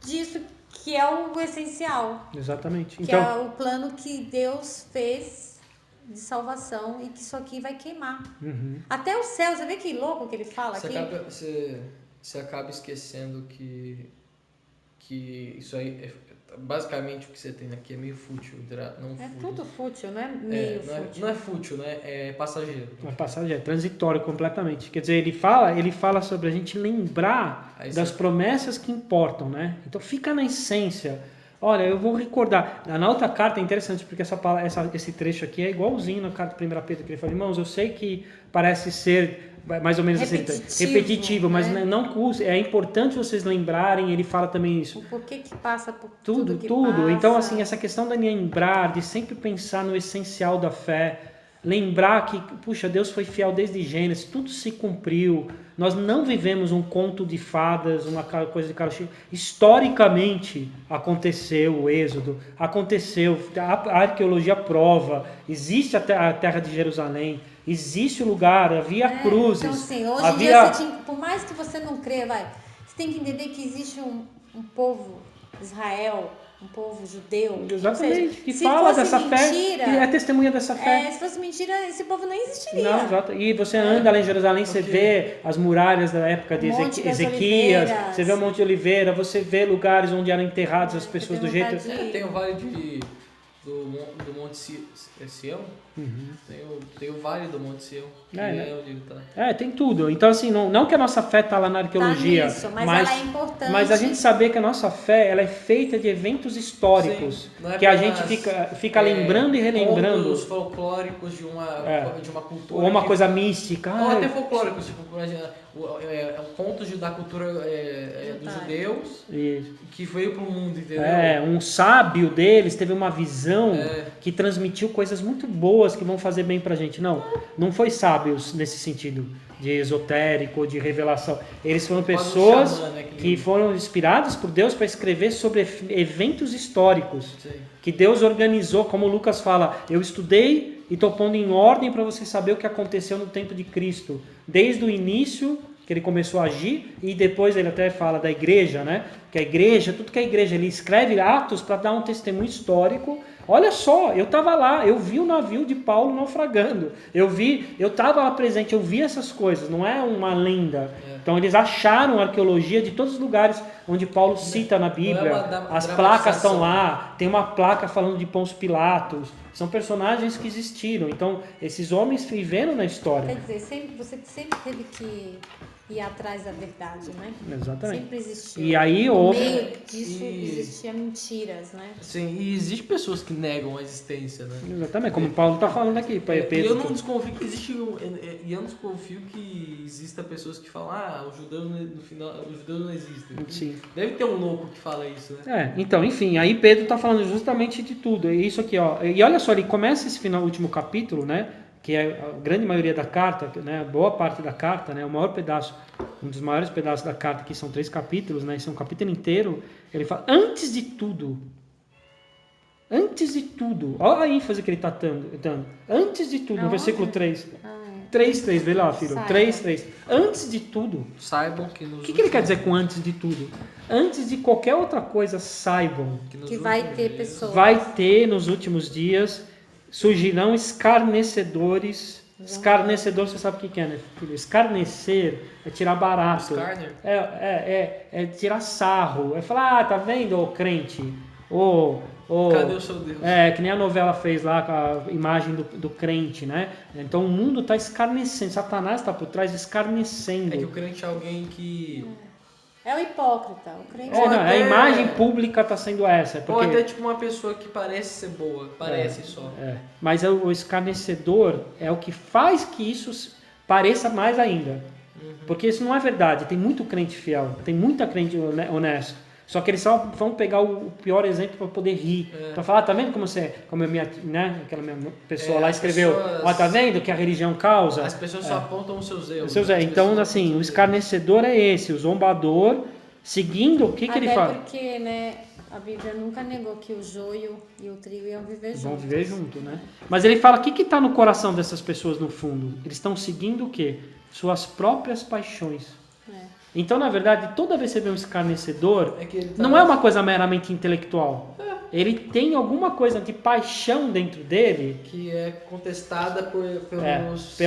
disso que é o essencial, Exatamente. que Então, é o plano que Deus fez de salvação e que isso aqui vai queimar. Até o céu, você vê que louco que ele fala aqui? Você acaba esquecendo que isso aí, basicamente o que você tem aqui é meio fútil. Não É fútil. tudo fútil, não é meio fútil. Não é fútil, né? É passageiro. uma passagem é transitório completamente. Quer dizer, ele fala sobre a gente lembrar Aí das você- promessas que importam, né? Então fica na essência. Olha, eu vou recordar. Na outra carta é interessante, porque esse trecho aqui é igualzinho na carta de 1 Pedro, que ele fala, irmãos, eu sei que parece ser mais ou menos repetitivo, mas né? não custa. É importante vocês lembrarem, ele fala também isso. O porquê que passa por Tudo. que passa. Então, assim, essa questão de lembrar, de sempre pensar no essencial da fé, lembrar que, puxa, Deus foi fiel desde Gênesis, tudo se cumpriu. Nós não vivemos um conto de fadas, uma coisa de carochinha. Historicamente aconteceu o Êxodo, aconteceu, a arqueologia prova, existe a terra de Jerusalém, existe o lugar, havia cruzes. Então, assim, hoje em havia... dia, por mais que você não crê, você tem que entender que existe um povo, Israel, um povo judeu. Exatamente, Ou seja, que se fala fosse dessa mentira, fé, que é testemunha dessa fé. se fosse mentira, esse povo não existiria. Não, exato. E você anda lá em Jerusalém, você vê as muralhas da época de Monte das Ezequias, Oliveiras. você vê o Monte de Oliveira, você vê lugares onde eram enterradas as pessoas do tem jeito... vontade de- Tem o vale do Monte Sião. Tem o vale do Monte Sião. Que né? onde ele tá. Tem tudo. Então, assim, não que a nossa fé está lá na arqueologia, nisso, mas ela é importante. mas a gente saber que a nossa fé ela é feita de eventos históricos, Sim, não é que a apenas, gente fica lembrando e relembrando. Contos folclóricos de uma cultura. Ou uma coisa mística. Ou até folclóricos, tipo, contos da cultura dos judeus Isso. que veio pro mundo, entendeu? Um sábio deles teve uma visão que transmitiu coisas muito boas que vão fazer bem pra gente. Não foi sábios nesse sentido de esotérico, de revelação. Eles foram pessoas que foram inspiradas por Deus para escrever sobre eventos históricos. Sim. Que Deus organizou, como Lucas fala, eu estudei e estou pondo em ordem para você saber o que aconteceu no tempo de Cristo. Desde o início que ele começou a agir, e depois ele até fala da igreja, né? Que a igreja, tudo que a igreja, ele escreve Atos para dar um testemunho histórico. Olha só, eu estava lá, eu vi o navio de Paulo naufragando, eu estava lá presente, eu vi essas coisas, não é uma lenda. Então eles acharam arqueologia de todos os lugares onde Paulo cita na Bíblia, as placas estão lá, tem uma placa falando de Pôncio Pilatos, são personagens que existiram, então esses homens viveram na história. Quer dizer, você sempre teve que ir atrás da verdade, né? Exatamente. Sempre existiu. E aí no houve... meio disso existiam mentiras, né? Sim, e existem pessoas que negam a existência, né? Exatamente, como o Paulo está falando aqui. E eu não desconfio que existe, e eu não desconfio que exista pessoas que falam, os judeus no final, os judeus não existem. Sim. Deve ter um louco que fala isso, né? Então, enfim, aí Pedro está falando justamente de tudo. É isso aqui, ó. E olha só, ele começa esse último capítulo, né? Que é a grande maioria da carta, né? Boa parte da carta, né? O maior pedaço, um dos maiores pedaços da carta, que são 3 capítulos, né? Isso é um capítulo inteiro. Ele fala, antes de tudo, olha a ênfase que ele está dando. Antes de tudo, no versículo 3. 3, vê lá, filho. 3. Antes de tudo. Saibam que nos O que ele quer dizer com antes de tudo? Antes de qualquer outra coisa, saibam Que vai ter pessoas. vai ter nos últimos dias, surgirão escarnecedores. Escarnecedor, você sabe o que é, né, filho? Escarnecer é tirar barato. Escárnio? É tirar sarro. É falar, tá vendo, ô crente? Cadê o seu Deus? Que nem a novela fez lá com a imagem do crente, né? Então o mundo está escarnecendo, Satanás está por trás escarnecendo. É que o crente é alguém que... É o hipócrita, o crente. A imagem pública está sendo essa. Ou até tipo uma pessoa que parece ser boa, parece só. Mas o escarnecedor é o que faz que isso pareça mais ainda. Porque isso não é verdade. Tem muito crente fiel, tem muita crente honesto. Só que eles só vão pegar o pior exemplo para poder rir. Para falar, tá vendo como a minha, né, aquela minha pessoa lá escreveu, ó, tá vendo que a religião causa? As pessoas só apontam os seus erros. Então, assim, o escarnecedor é esse, o zombador, seguindo o que ele fala. Até porque, né, a Bíblia nunca negou que o joio e o trigo iam viver juntos. Vão viver junto, né? Mas ele fala, o que está no coração dessas pessoas no fundo? Eles estão seguindo o quê? Suas próprias paixões. Então, na verdade, toda vez que você vê um escarnecedor, não é uma coisa meramente intelectual. Ele tem alguma coisa de paixão dentro dele que é contestada pelos...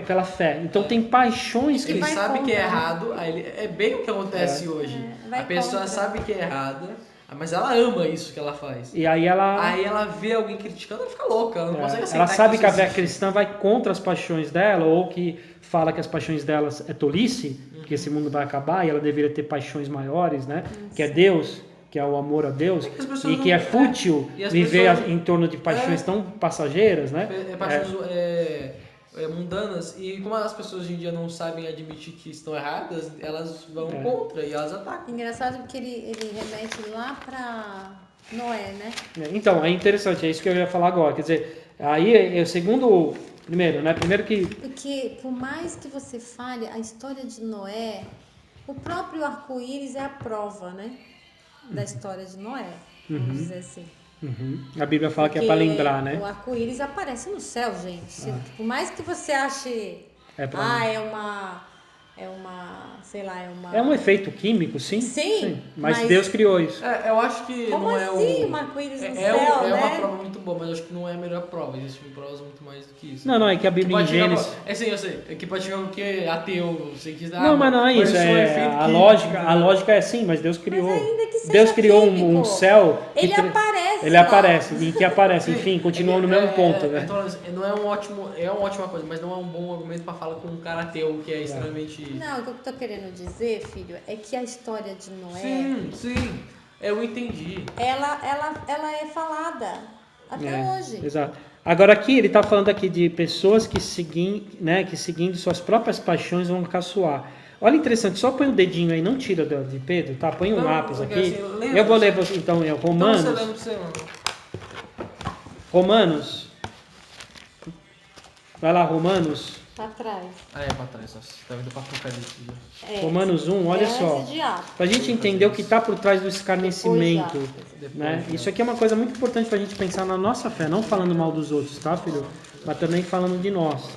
pela fé. Então tem paixões que ele sabe contra, que é errado, aí é bem o que acontece hoje. A pessoa sabe que é errada, mas ela ama isso que ela faz. E aí ela vê alguém criticando, ela fica louca, ela não consegue aceitar. Ela sabe que a fé cristã vai contra as paixões dela, ou que fala que as paixões delas é tolice, que esse mundo vai acabar e ela deveria ter paixões maiores, né? Que é Deus, que é o amor a Deus, e que é fútil viver em torno de paixões tão passageiras, né? Paixões mundanas, e como as pessoas hoje em dia não sabem admitir que estão erradas, elas vão contra e elas atacam. Engraçado porque ele remete lá para Noé, né? Então, é interessante, é isso que eu ia falar agora. Quer dizer, aí, segundo... Primeiro que... Porque por mais que você fale, a história de Noé, o próprio arco-íris é a prova, né? Da história de Noé, vamos dizer assim. A Bíblia fala que é para lembrar, né? O arco-íris aparece no céu, gente. Por mais que você ache... É um efeito químico, sim. Sim. Mas Deus criou isso. Eu acho que como não assim, é um arco-íris no céu, é né? uma prova muito boa, mas eu acho que não é a melhor prova. Existem provas muito mais do que isso. Não, é que a Bíblia em Gênesis... Sim, eu sei. É que pode chegar porque ateu, você quis dar... Não, mas não é isso. A lógica é assim, mas Deus criou... Mas ainda que seja Deus criou químico, um céu... Ele aparece e que aparece, enfim, continua no mesmo ponto, né? Então, não é uma ótima coisa, mas não é um bom argumento para falar com um cara ateu que é extremamente... Não, o que eu tô querendo dizer, filho, é que a história de Noé... Sim, eu entendi. Ela é falada até hoje. Exato. Agora aqui, ele está falando aqui de pessoas que seguindo suas próprias paixões vão caçoar. Olha, interessante, só põe o dedinho aí, não tira de Pedro, tá? Põe um lápis aqui. Assim, eu vou ler, então, Romanos. Então você lembra Romanos. Vai lá, Romanos. Pra trás. Pra trás, você tá vendo pra Apocalipse. Romanos 1, olha só. Pra gente entender o que está por trás do escarnecimento. Né? Isso aqui é uma coisa muito importante pra gente pensar na nossa fé, não falando mal dos outros, tá, filho? Mas também falando de nós.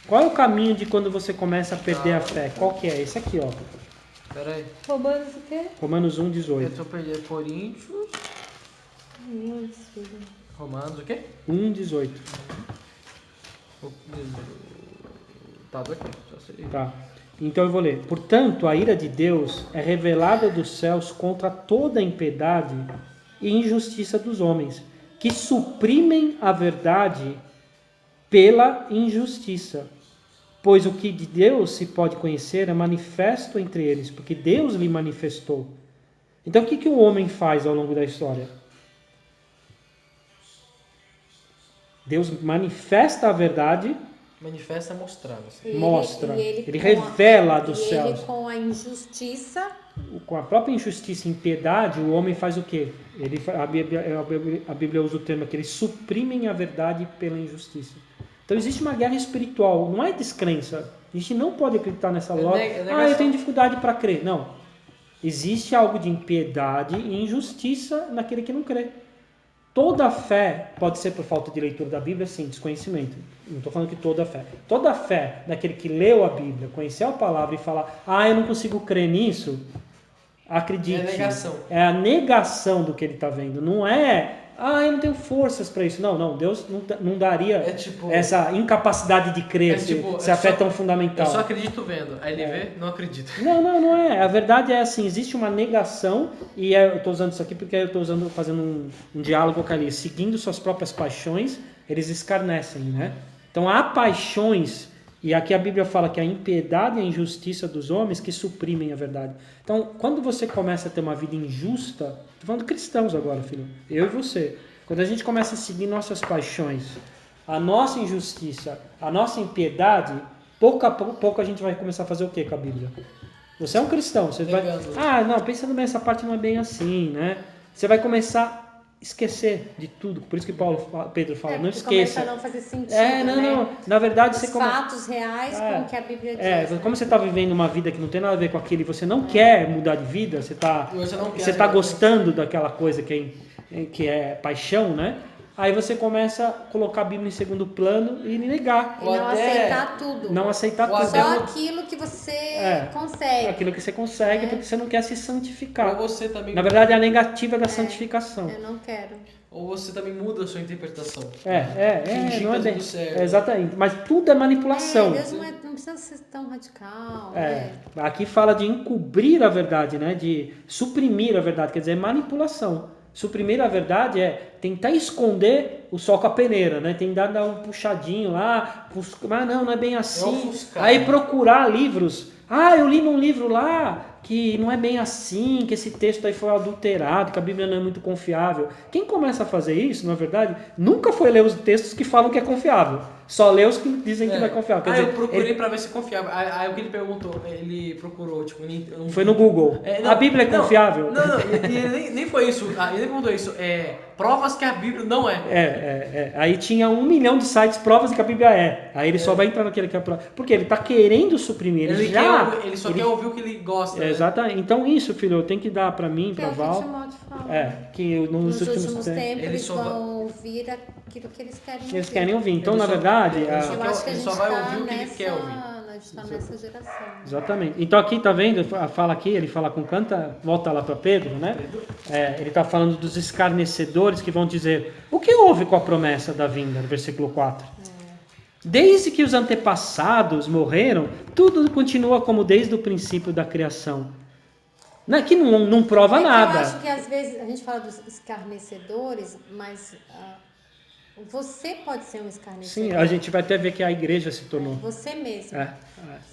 Qual é o caminho de quando você começa a perder a fé? Qual que é? Esse aqui, ó. Pera aí. Romanos o quê? Romanos 1, 18. Eu tô perdendo Coríntios. Romanos o quê? 1, 18. Tá, daqui. Tá. Então eu vou ler. Portanto, a ira de Deus é revelada dos céus contra toda a impiedade e injustiça dos homens, que suprimem a verdade pela injustiça. Pois o que de Deus se pode conhecer é manifesto entre eles, porque Deus lhe manifestou. Então o que o homem faz ao longo da história? Deus manifesta a verdade. Manifesta mostrando. Mostra. Ele revela dos céus. Ele com a injustiça. Com a própria injustiça e impiedade, o homem faz o quê? A Bíblia usa o termo que eles suprimem a verdade pela injustiça. Então existe uma guerra espiritual, não é descrença. A gente não pode acreditar nessa lógica. Eu tenho dificuldade para crer. Não. Existe algo de impiedade e injustiça naquele que não crê. Toda fé pode ser por falta de leitura da Bíblia, sim, desconhecimento. Não estou falando que toda fé. Toda fé daquele que leu a Bíblia, conheceu a palavra e fala, eu não consigo crer nisso, acredite. É negação. É a negação do que ele está vendo. Não é, eu não tenho forças para isso. Não, Deus não daria essa incapacidade de crer se a fé é tão fundamental. Eu só acredito vendo. Aí ele vê, não acredito. Não é. A verdade é assim, existe uma negação, e eu estou usando isso aqui porque eu estou fazendo um diálogo com ele, seguindo suas próprias paixões, eles escarnecem, né? Então há paixões, e aqui a Bíblia fala que a impiedade e a injustiça dos homens que suprimem a verdade. Então, quando você começa a ter uma vida injusta, estou falando de cristãos agora, filho, eu e você, quando a gente começa a seguir nossas paixões, a nossa injustiça, a nossa impiedade, pouco a pouco a gente vai começar a fazer o quê com a Bíblia? Você é um cristão, você vai... não, pensando bem, essa parte não é bem assim, né? Você vai começar a esquecer de tudo. Por isso que Pedro fala, não esqueça. Começa a não fazer sentido, não. Na verdade, os fatos reais com o que a Bíblia diz. Como você está vivendo uma vida que não tem nada a ver com aquilo e você não quer mudar de vida, você está gostando daquela coisa que é paixão, né? Aí você começa a colocar a Bíblia em segundo plano e negar. E não aceitar tudo. Não aceitar tudo. Só aquilo que você consegue. Aquilo que você consegue, porque você não quer se santificar. Ou você também... Na verdade, é a negativa da santificação. Eu não quero. Ou você também muda a sua interpretação. Não é bem. Exatamente. Mas tudo é manipulação. Deus não precisa ser tão radical. Aqui fala de encobrir a verdade, né? De suprimir a verdade, quer dizer, manipulação. Suprimir a verdade é tentar esconder o sol com a peneira, né? Tentar dar um puxadinho lá, mas não é bem assim. Aí procurar livros. Eu li num livro lá que não é bem assim, que esse texto aí foi adulterado, que a Bíblia não é muito confiável. Quem começa a fazer isso, na verdade, nunca foi ler os textos que falam que é confiável. Só lê os que dizem que não é confiável. Quer dizer, eu procurei pra ver se é confiável. Aí o que ele perguntou, ele procurou, tipo... Foi no Google. A Bíblia é confiável? Não, ele nem foi isso. Ele perguntou isso. Provas que a Bíblia não é. Aí tinha 1 milhão de sites, provas de que a Bíblia é. Aí ele só vai entrar naquele que é prova. Porque ele tá querendo suprimir. Ele só quer ouvir o que ele gosta. Né? Exatamente. Então isso, filho, eu tenho que dar pra mim, pra Val. Que nos últimos tempos eles vão ouvir aquilo que eles querem ouvir. Eles querem ouvir. Então, na verdade... Eu acho que a gente só vai ouvir o que ele quer ouvir. A gente está nessa geração. Exatamente. Então aqui, tá vendo? Fala aqui, ele fala com canta, volta lá para Pedro, né? Ele está falando dos escarnecedores que vão dizer, o que houve com a promessa da vinda, no versículo 4? Desde que os antepassados morreram, tudo continua como desde o princípio da criação. Que não prova nada. Eu acho que às vezes a gente fala dos escarnecedores, mas... você pode ser um escarnecedor. Sim, a gente vai até ver que a igreja se tornou. Você mesmo.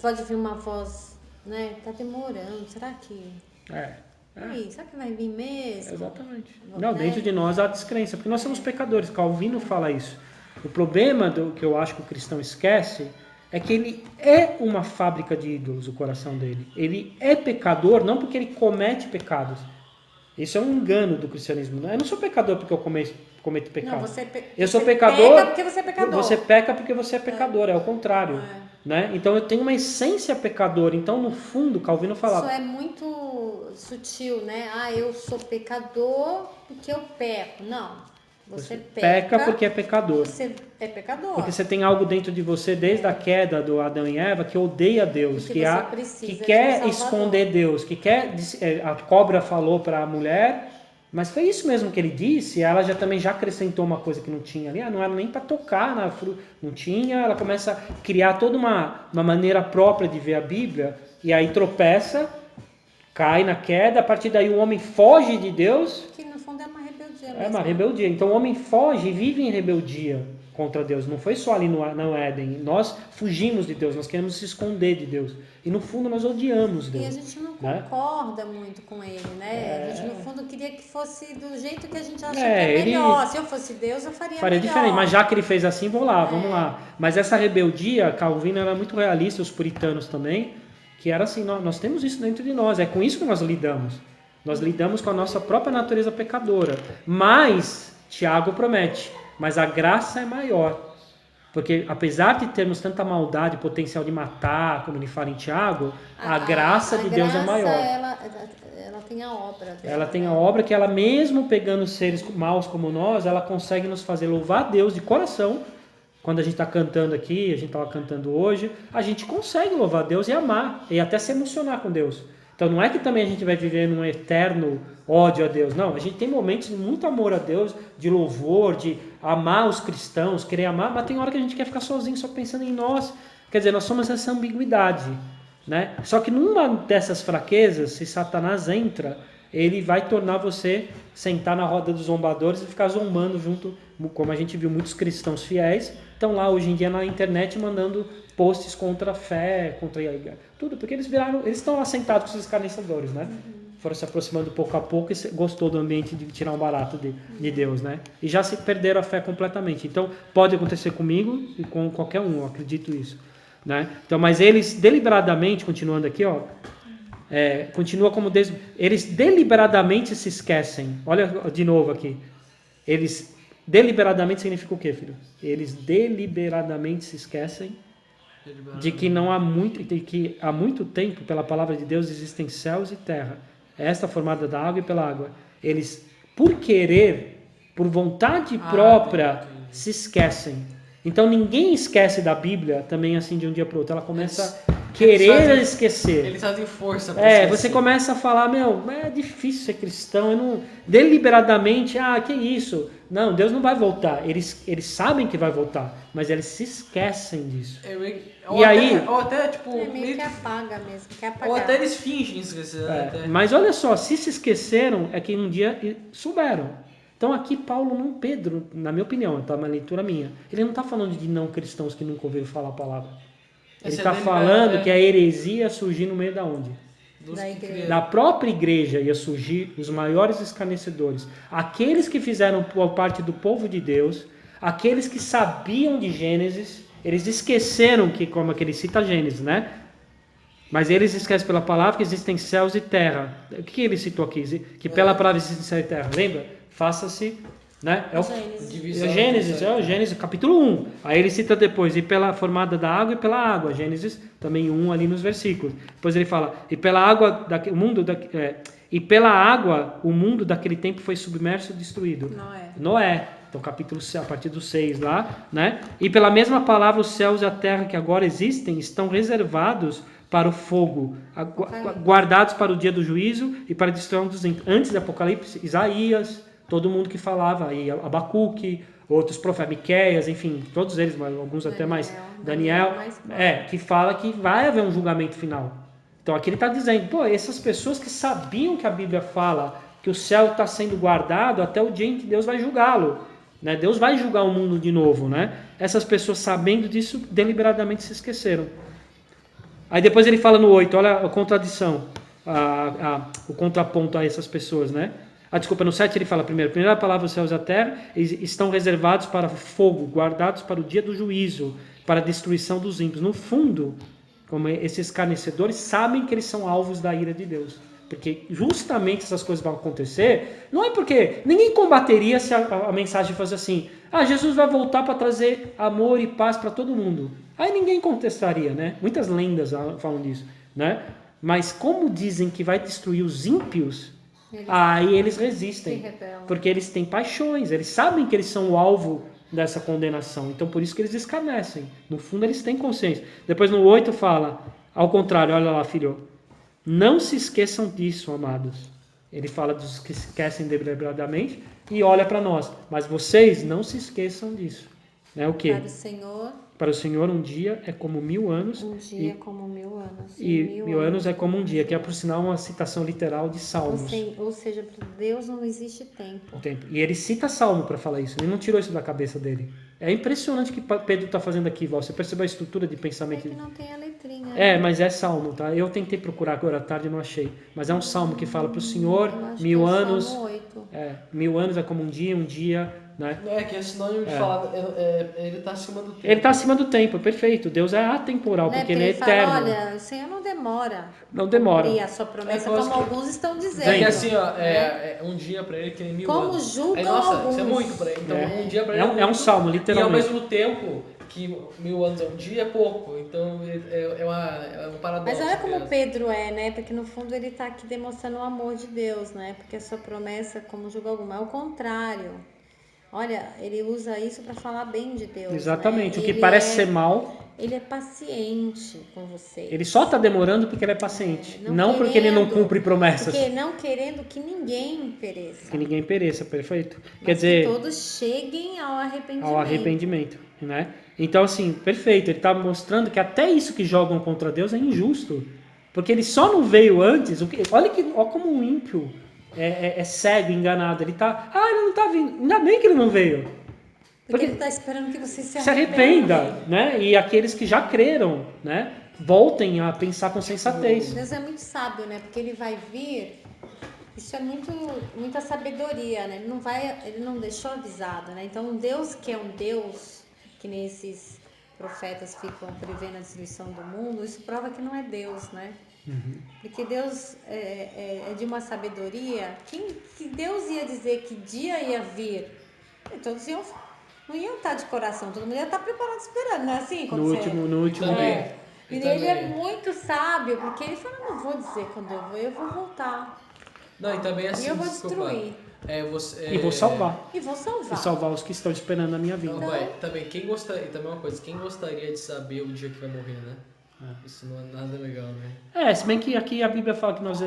Pode vir uma voz, né? Tá demorando, será que... será que vai vir mesmo? Exatamente. Não, dentro de nós há descrença, porque nós somos pecadores. Calvino fala isso. O problema que eu acho que o cristão esquece é que ele é uma fábrica de ídolos, o coração dele. Ele é pecador não porque ele comete pecados. Isso é um engano do cristianismo. Eu não sou pecador porque eu cometo pecado. Eu sou pecador. Peca porque você é pecador. Você peca porque você é pecador, é o contrário. Né? Então eu tenho uma essência pecadora. Então, no fundo, Calvino falava. Isso é muito sutil, né? Eu sou pecador porque eu peco. Não. Você peca porque é pecador. Você é pecador. Porque você tem algo dentro de você, desde a queda do Adão e Eva, que odeia Deus, que quer esconder Deus, que quer... A cobra falou para a mulher, mas foi isso mesmo que ele disse, ela também já acrescentou uma coisa que não tinha ali, não era nem para tocar na fruta, não tinha, ela começa a criar toda uma maneira própria de ver a Bíblia, e aí tropeça, cai na queda, a partir daí o homem foge de Deus. Que no fundo é uma rebeldia mesmo. É uma rebeldia. Então o homem foge e vive em rebeldia contra Deus. Não foi só ali no Éden. Nós fugimos de Deus, nós queremos se esconder de Deus. E no fundo nós odiamos Deus. E a gente não concorda muito com ele, né? A gente no fundo queria que fosse do jeito que a gente acha que é melhor. Se eu fosse Deus, eu faria melhor. Diferente. Mas já que ele fez assim, vamos lá. Mas essa rebeldia, Calvino era muito realista, os puritanos também, que era assim, nós temos isso dentro de nós. É com isso que nós lidamos. Nós lidamos com a nossa própria natureza pecadora. Mas, Tiago promete, mas a graça é maior. Porque apesar de termos tanta maldade, potencial de matar, como ele fala em Tiago, a graça de Deus é maior. Ela tem a obra dela. Ela tem a obra que ela, mesmo pegando seres maus como nós, ela consegue nos fazer louvar a Deus de coração. Quando a gente está cantando aqui, a gente estava cantando hoje, a gente consegue louvar a Deus e amar, e até se emocionar com Deus. Então não é que também a gente vai viver num eterno ódio a Deus, não. A gente tem momentos de muito amor a Deus, de louvor, de amar os cristãos, querer amar, mas tem hora que a gente quer ficar sozinho só pensando em nós. Quer dizer, nós somos essa ambiguidade, né? Só que numa dessas fraquezas, se Satanás entra, ele vai tornar você sentar na roda dos zombadores e ficar zombando junto, como a gente viu muitos cristãos fiéis, estão lá hoje em dia na internet mandando posts contra a fé, contra tudo, porque eles estão lá sentados com esses escarnecedores, né? Foram se aproximando pouco a pouco e gostou do ambiente de tirar um barato de Deus, né? E já se perderam a fé completamente. Então, pode acontecer comigo e com qualquer um, eu acredito isso. né? Então, mas eles deliberadamente, continuando aqui, ó, continua como eles deliberadamente se esquecem. Olha de novo aqui. Eles deliberadamente significa o quê, filho? Eles deliberadamente se esquecem de que há muito tempo, pela palavra de Deus, existem céus e terra. Esta formada da água e pela água. Eles, por querer, por vontade própria, se esquecem. Então ninguém esquece da Bíblia também assim de um dia para o outro. Ela começa a querer esquecer. Eles fazem força para esquecer. Você começa a falar, é difícil ser cristão. Eu não, deliberadamente, que isso? Não, Deus não vai voltar. Eles sabem que vai voltar, mas eles se esquecem disso. Ou até tipo... meio que apaga mesmo, quer apagar. Ou até eles fingem esquecer. Mas olha só, se esqueceram, é que um dia souberam. Então aqui Pedro, na minha opinião, tá uma leitura minha, ele não está falando de não cristãos que nunca ouviram falar a palavra. Ele está falando que a heresia ia surgir no meio da onde? Da própria igreja ia surgir os maiores escarnecedores. Aqueles que fizeram parte do povo de Deus, aqueles que sabiam de Gênesis, eles esqueceram que, como ele cita Gênesis, né? Mas eles esquecem pela palavra que existem céus e terra. O que ele citou aqui? Que pela palavra existem céu e terra. Lembra? Faça-se, né? Gênesis, capítulo 1. Aí ele cita depois, e pela formada da água e pela água. Gênesis também 1 ali nos versículos. Depois ele fala, e pela água, pela água o mundo daquele tempo foi submerso e destruído. Noé. Então capítulo a partir do 6 lá, né? E pela mesma palavra os céus e a terra que agora existem estão reservados para o fogo, guardados para o dia do juízo e para a destruição dos ímpios. Antes do Apocalipse, Isaías, todo mundo que falava, aí Abacuque, outros profetas, Miqueias, enfim, todos eles, mas alguns até mais, Daniel, que fala que vai haver um julgamento final. Então aqui ele está dizendo, essas pessoas que sabiam que a Bíblia fala que o céu está sendo guardado até o dia em que Deus vai julgá-lo, né? Deus vai julgar o mundo de novo, né? Essas pessoas sabendo disso, deliberadamente se esqueceram. Aí depois ele fala no 8, olha a contradição, o contraponto a essas pessoas, né? Desculpa, no 7 ele fala primeira palavra, os céus e a terra estão reservados para fogo, guardados para o dia do juízo, para a destruição dos ímpios. No fundo, como esses escarnecedores sabem que eles são alvos da ira de Deus. Porque justamente essas coisas vão acontecer, não é porque ninguém combateria se a mensagem fosse assim, Jesus vai voltar para trazer amor e paz para todo mundo. Aí ninguém contestaria, né? Muitas lendas falam disso, né? Mas como dizem que vai destruir os ímpios, aí eles resistem, porque eles têm paixões, eles sabem que eles são o alvo dessa condenação, então por isso que eles escarnecem. No fundo eles têm consciência. Depois no 8 fala, ao contrário, olha lá, filho, não se esqueçam disso, amados. Ele fala dos que esquecem deliberadamente e olha para nós, mas vocês não se esqueçam disso. É o quê? Para o Senhor um dia é como 1000 anos. Um dia é como 1000 anos. E 1000 anos é como um dia, que é por sinal uma citação literal de Salmos. Ou seja, para Deus não existe tempo. E ele cita Salmo para falar isso, ele não tirou isso da cabeça dele. É impressionante o que Pedro está fazendo aqui, Val. Você percebeu a estrutura de pensamento? É que não tem a letrinha. Mas é Salmo, tá? Eu tentei procurar agora à tarde e não achei. Mas é um Salmo que fala para o Senhor, 1000 anos. Salmo 8. 1000 anos é como um dia, né? Que é sinônimo de falar, ele está acima do tempo. Ele está acima do tempo, perfeito. Deus é atemporal, porque ele é eterno. Fala, olha, o Senhor não demora. Não demora. Cumprir a sua promessa, como alguns estão dizendo. É que assim, um dia para ele que nem 1000 anos. Como julgam alguns. Isso é muito para ele. Então, um dia para ele é um salmo, literalmente. E ao mesmo tempo que 1000 anos é um dia, é pouco. Então, é um paradoxo. Mas olha como Pedro né? Porque no fundo ele está aqui demonstrando o amor de Deus, né? Porque a sua promessa, como julga alguma, é o contrário. Olha, ele usa isso para falar bem de Deus. Exatamente, né? O que parece ser mal. Ele é paciente com você. Ele só está demorando porque ele é paciente. Não porque ele não cumpre promessas. Porque não querendo que ninguém pereça. Que ninguém pereça, perfeito. Mas quer dizer, que todos cheguem ao arrependimento. Ao arrependimento, né? Então, assim, perfeito. Ele está mostrando que até isso que jogam contra Deus é injusto. Porque ele só não veio antes. Olha como um ímpio é cego, enganado. Ele está... ele não está vindo. Ainda bem que ele não veio. Porque ele está esperando que você se arrependa, né? E aqueles que já creram, né? Voltem a pensar com sensatez. Deus é muito sábio, né? Porque ele vai vir... Isso é muita sabedoria, né? Ele não deixou avisado, né? Então, um Deus que é um Deus, que nesses profetas ficam prevendo a destruição do mundo, isso prova que não é Deus, né? Porque Deus é de uma sabedoria. Que Deus ia dizer que dia ia vir? Todos não iam estar de coração, todo mundo ia estar preparado esperando, não é assim? No último dia. E ele é muito sábio, porque ele fala, não vou dizer quando eu vou voltar. Não, e também assim, E eu vou desculpa, destruir. E vou salvar. E vou salvar. E salvar os que estão esperando a minha vinda. Não, vai, também, quem gostaria de saber o dia que vai morrer, né? Isso não é nada legal, né? Se bem que aqui a Bíblia fala que nós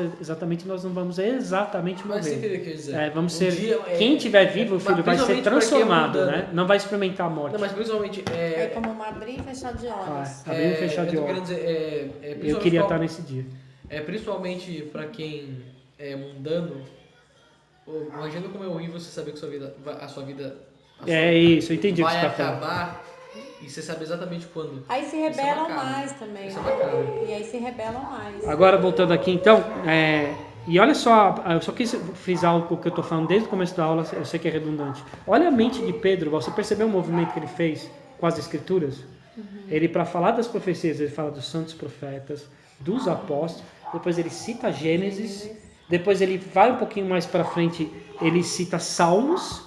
não vamos exatamente morrer. Mas você entendeu o que eu ia dizer? Vamos ser. Quem tiver vivo, filho, vai ser transformado, né? Não vai experimentar a morte. Não, mas principalmente. É como um abrir e fechar de olhos. Abrir e fechar de olhos. Eu queria estar nesse dia. Principalmente pra quem é mundano. Imagina como é horrível você saber que a sua vida isso, eu entendi o que vai você está falando. acabar e você sabe exatamente quando. Aí se rebelam mais também. Isso é bacana. E aí se rebelam mais. Agora, voltando aqui, então, e olha só, eu só quis frisar o que eu estou falando desde o começo da aula, eu sei que é redundante. Olha a mente de Pedro, você percebeu o movimento que ele fez com as escrituras? Ele, para falar das profecias, ele fala dos santos profetas, dos apóstolos, depois ele cita Gênesis, depois ele vai um pouquinho mais para frente, ele cita Salmos,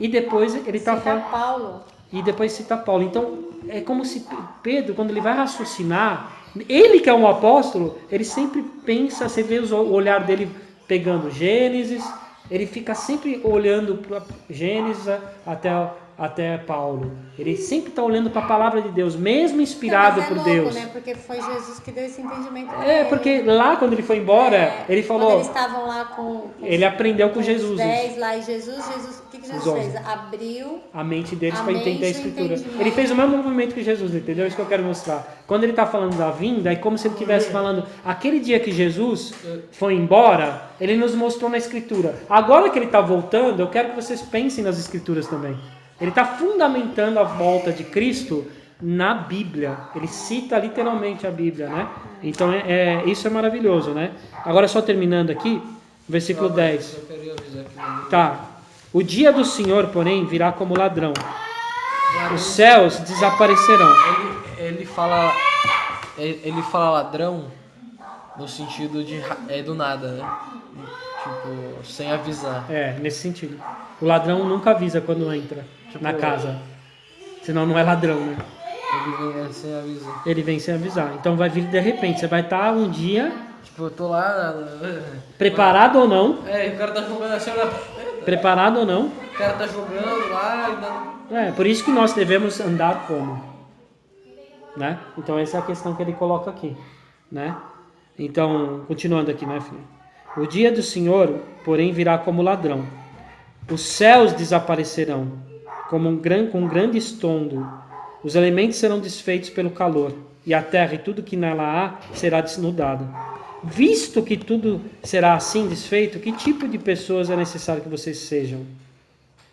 e depois ele está falando... Paulo. E depois cita Paulo. Então, é como se Pedro, quando ele vai raciocinar, ele que é um apóstolo, ele sempre pensa, você vê o olhar dele pegando Gênesis, ele fica sempre olhando para Gênesis até Paulo. Ele sempre está olhando para a palavra de Deus, mesmo inspirado por louco, Deus. Né? Porque foi Jesus que deu esse entendimento para ele. Porque lá quando ele foi embora, ele falou... Quando eles estavam lá com ele aprendeu com Jesus. Os 10 lá e Jesus, o que Jesus fez? Abriu a mente deles para entender a Escritura. Entendimento. Ele fez o mesmo movimento que Jesus, entendeu? Isso que eu quero mostrar. Quando ele está falando da vinda, é como se ele estivesse falando, aquele dia que Jesus foi embora, ele nos mostrou na Escritura. Agora que ele está voltando, eu quero que vocês pensem nas Escrituras também. Ele está fundamentando a volta de Cristo na Bíblia. Ele cita literalmente a Bíblia, né? Então, isso é maravilhoso, né? Agora, só terminando aqui, versículo 10. Eu queria avisar aqui. Tá. O dia do Senhor, porém, virá como ladrão. Os céus desaparecerão. Ele fala ladrão no sentido de do nada, né? Tipo, sem avisar. Nesse sentido. O ladrão nunca avisa quando entra na casa. Senão não é ladrão, né? Ele vem sem avisar. Ele vem sem avisar. Então vai vir de repente. Você vai estar um dia... Tipo, eu tô lá... Preparado ou não. O cara tá jogando assim... Preparado ou não. O cara tá jogando lá... Por isso que nós devemos andar como? Né? Então essa é a questão que ele coloca aqui. Né? Então, continuando aqui, né, filho? O dia do Senhor, porém, virá como ladrão. Os céus desaparecerão com um grande estrondo. Os elementos serão desfeitos pelo calor, e a terra e tudo que nela há será desnudado. Visto que tudo será assim desfeito, que tipo de pessoas é necessário que vocês sejam?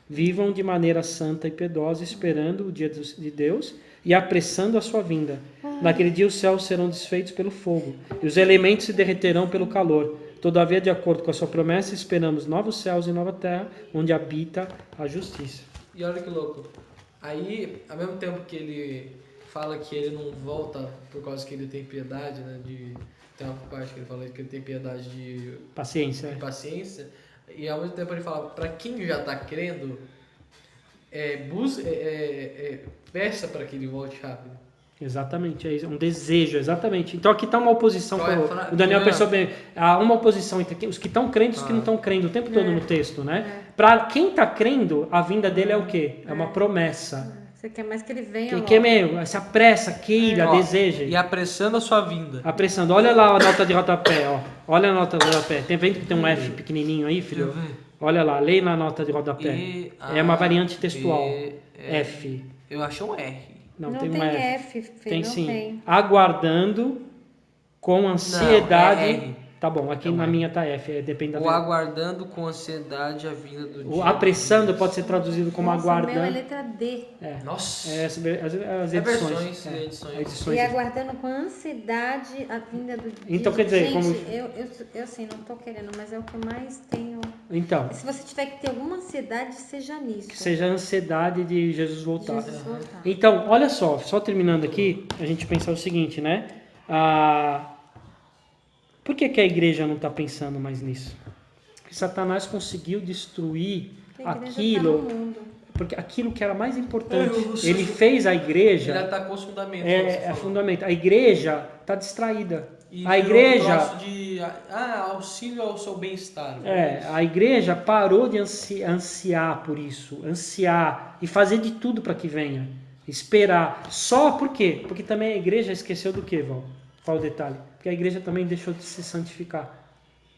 Vivam de maneira santa e piedosa, esperando o dia de Deus e apressando a sua vinda. Naquele dia os céus serão desfeitos pelo fogo, e os elementos se derreterão pelo calor. Todavia, de acordo com a sua promessa, esperamos novos céus e nova terra, onde habita a justiça. E olha que louco. Aí, ao mesmo tempo que ele fala que ele não volta por causa que ele tem piedade, né? Tem uma parte que ele fala que ele tem piedade de paciência. E ao mesmo tempo ele fala, para quem já está crendo, peça para que ele volte rápido. Exatamente, é um desejo, exatamente. Então aqui está uma oposição, o Daniel pensou bem, há uma oposição entre os que estão crendo e os que não estão crendo o tempo todo no texto, né? Para quem está crendo, a vinda dele é o quê? É uma promessa. Você quer mais que ele venha logo. Que mesmo, se apressa, queira, deseja. E apressando a sua vinda. Apressando, olha lá a nota de rodapé, ó. Olha a nota de rodapé. Tem vendo que tem um F pequenininho aí, filho? Olha lá, leia na nota de rodapé. É uma variante textual. F. Eu achei um R. Não tem um F, filho, tem não sim. tem. Aguardando com ansiedade. Não, é R. Tá bom, aqui na minha tá F, depende da. O aguardando com ansiedade a vinda do dia. O apressando pode ser traduzido como aguardando. O meu é letra D. Nossa. As edições. E aguardando com ansiedade a vinda do dia. Então quer dizer, gente, como... eu assim, não tô querendo, mas é o que eu mais tenho. Então, Se você tiver que ter alguma ansiedade, seja nisso. que seja a ansiedade de Jesus voltar. Jesus voltar. Então, olha só terminando aqui, a gente pensar o seguinte, né? Por que a igreja não está pensando mais nisso? Porque Satanás conseguiu destruir Porque a igreja aquilo, tá no mundo. porque aquilo que era mais importante. Ele fez a Ele igreja, atacou os fundamentos. é fundamental. A igreja está distraída. E A virou igreja, um troço de auxílio ao seu bem-estar. a igreja parou de ansiar por isso, ansiar e fazer de tudo para que venha, esperar. Só por quê? Porque também a igreja esqueceu do quê, Val? Qual o detalhe? Porque a igreja também deixou de se santificar.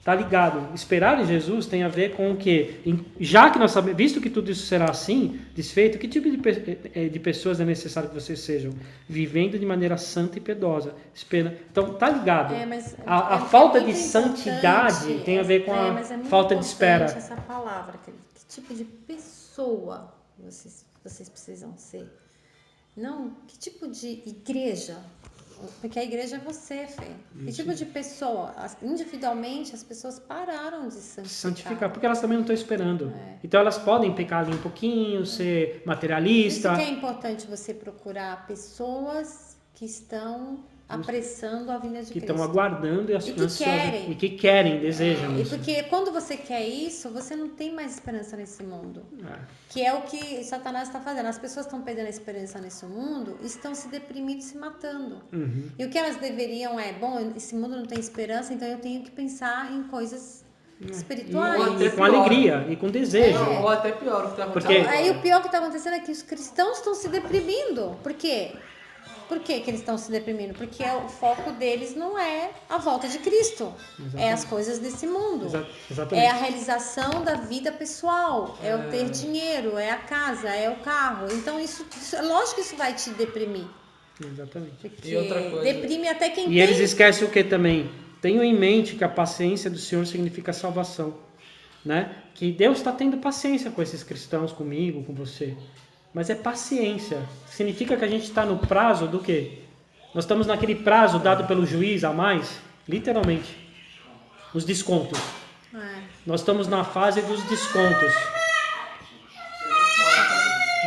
Tá ligado? Esperar em Jesus tem a ver com o quê? Já que nós sabemos, visto que tudo isso será assim, desfeito, que tipo de pessoas é necessário que vocês sejam? Vivendo de maneira santa e piedosa. Então, tá ligado? A falta de santidade tem a ver com a falta de espera. Essa palavra, que tipo de pessoa vocês precisam ser? Não, que tipo de igreja? Porque a igreja é você, Fê. Que tipo de pessoa? Individualmente, as pessoas pararam de santificar. Porque elas também não estão esperando. Então elas podem pecar ali um pouquinho, ser materialista. Por isso que é importante você procurar pessoas que estão apressando a vinda de Cristo. Que estão aguardando e que querem, desejam E isso. porque quando você quer isso, você não tem mais esperança nesse mundo. Que é o que Satanás está fazendo. As pessoas estão perdendo a esperança nesse mundo, estão se deprimindo e se matando. E o que elas deveriam esse mundo não tem esperança, então eu tenho que pensar em coisas espirituais. E com alegria, e com desejo. Ou até pior, o que está acontecendo. Porque... Aí o pior que está acontecendo é que os cristãos estão se deprimindo. Por quê? Por que eles estão se deprimindo? Porque o foco deles não é a volta de Cristo. Exatamente. É as coisas desse mundo. Exatamente. É a realização da vida pessoal. É o ter dinheiro, é a casa, é o carro. Então, lógico que isso vai te deprimir. Exatamente. Porque E outra coisa... deprime até quem tem. E eles esquecem o que também? Tenham em mente que a paciência do Senhor significa salvação. Né? Que Deus está tendo paciência com esses cristãos, comigo, com você. Mas é paciência. Significa que a gente está no prazo do quê? Nós estamos naquele prazo dado pelo juiz a mais, literalmente. Os descontos. Nós estamos na fase dos descontos.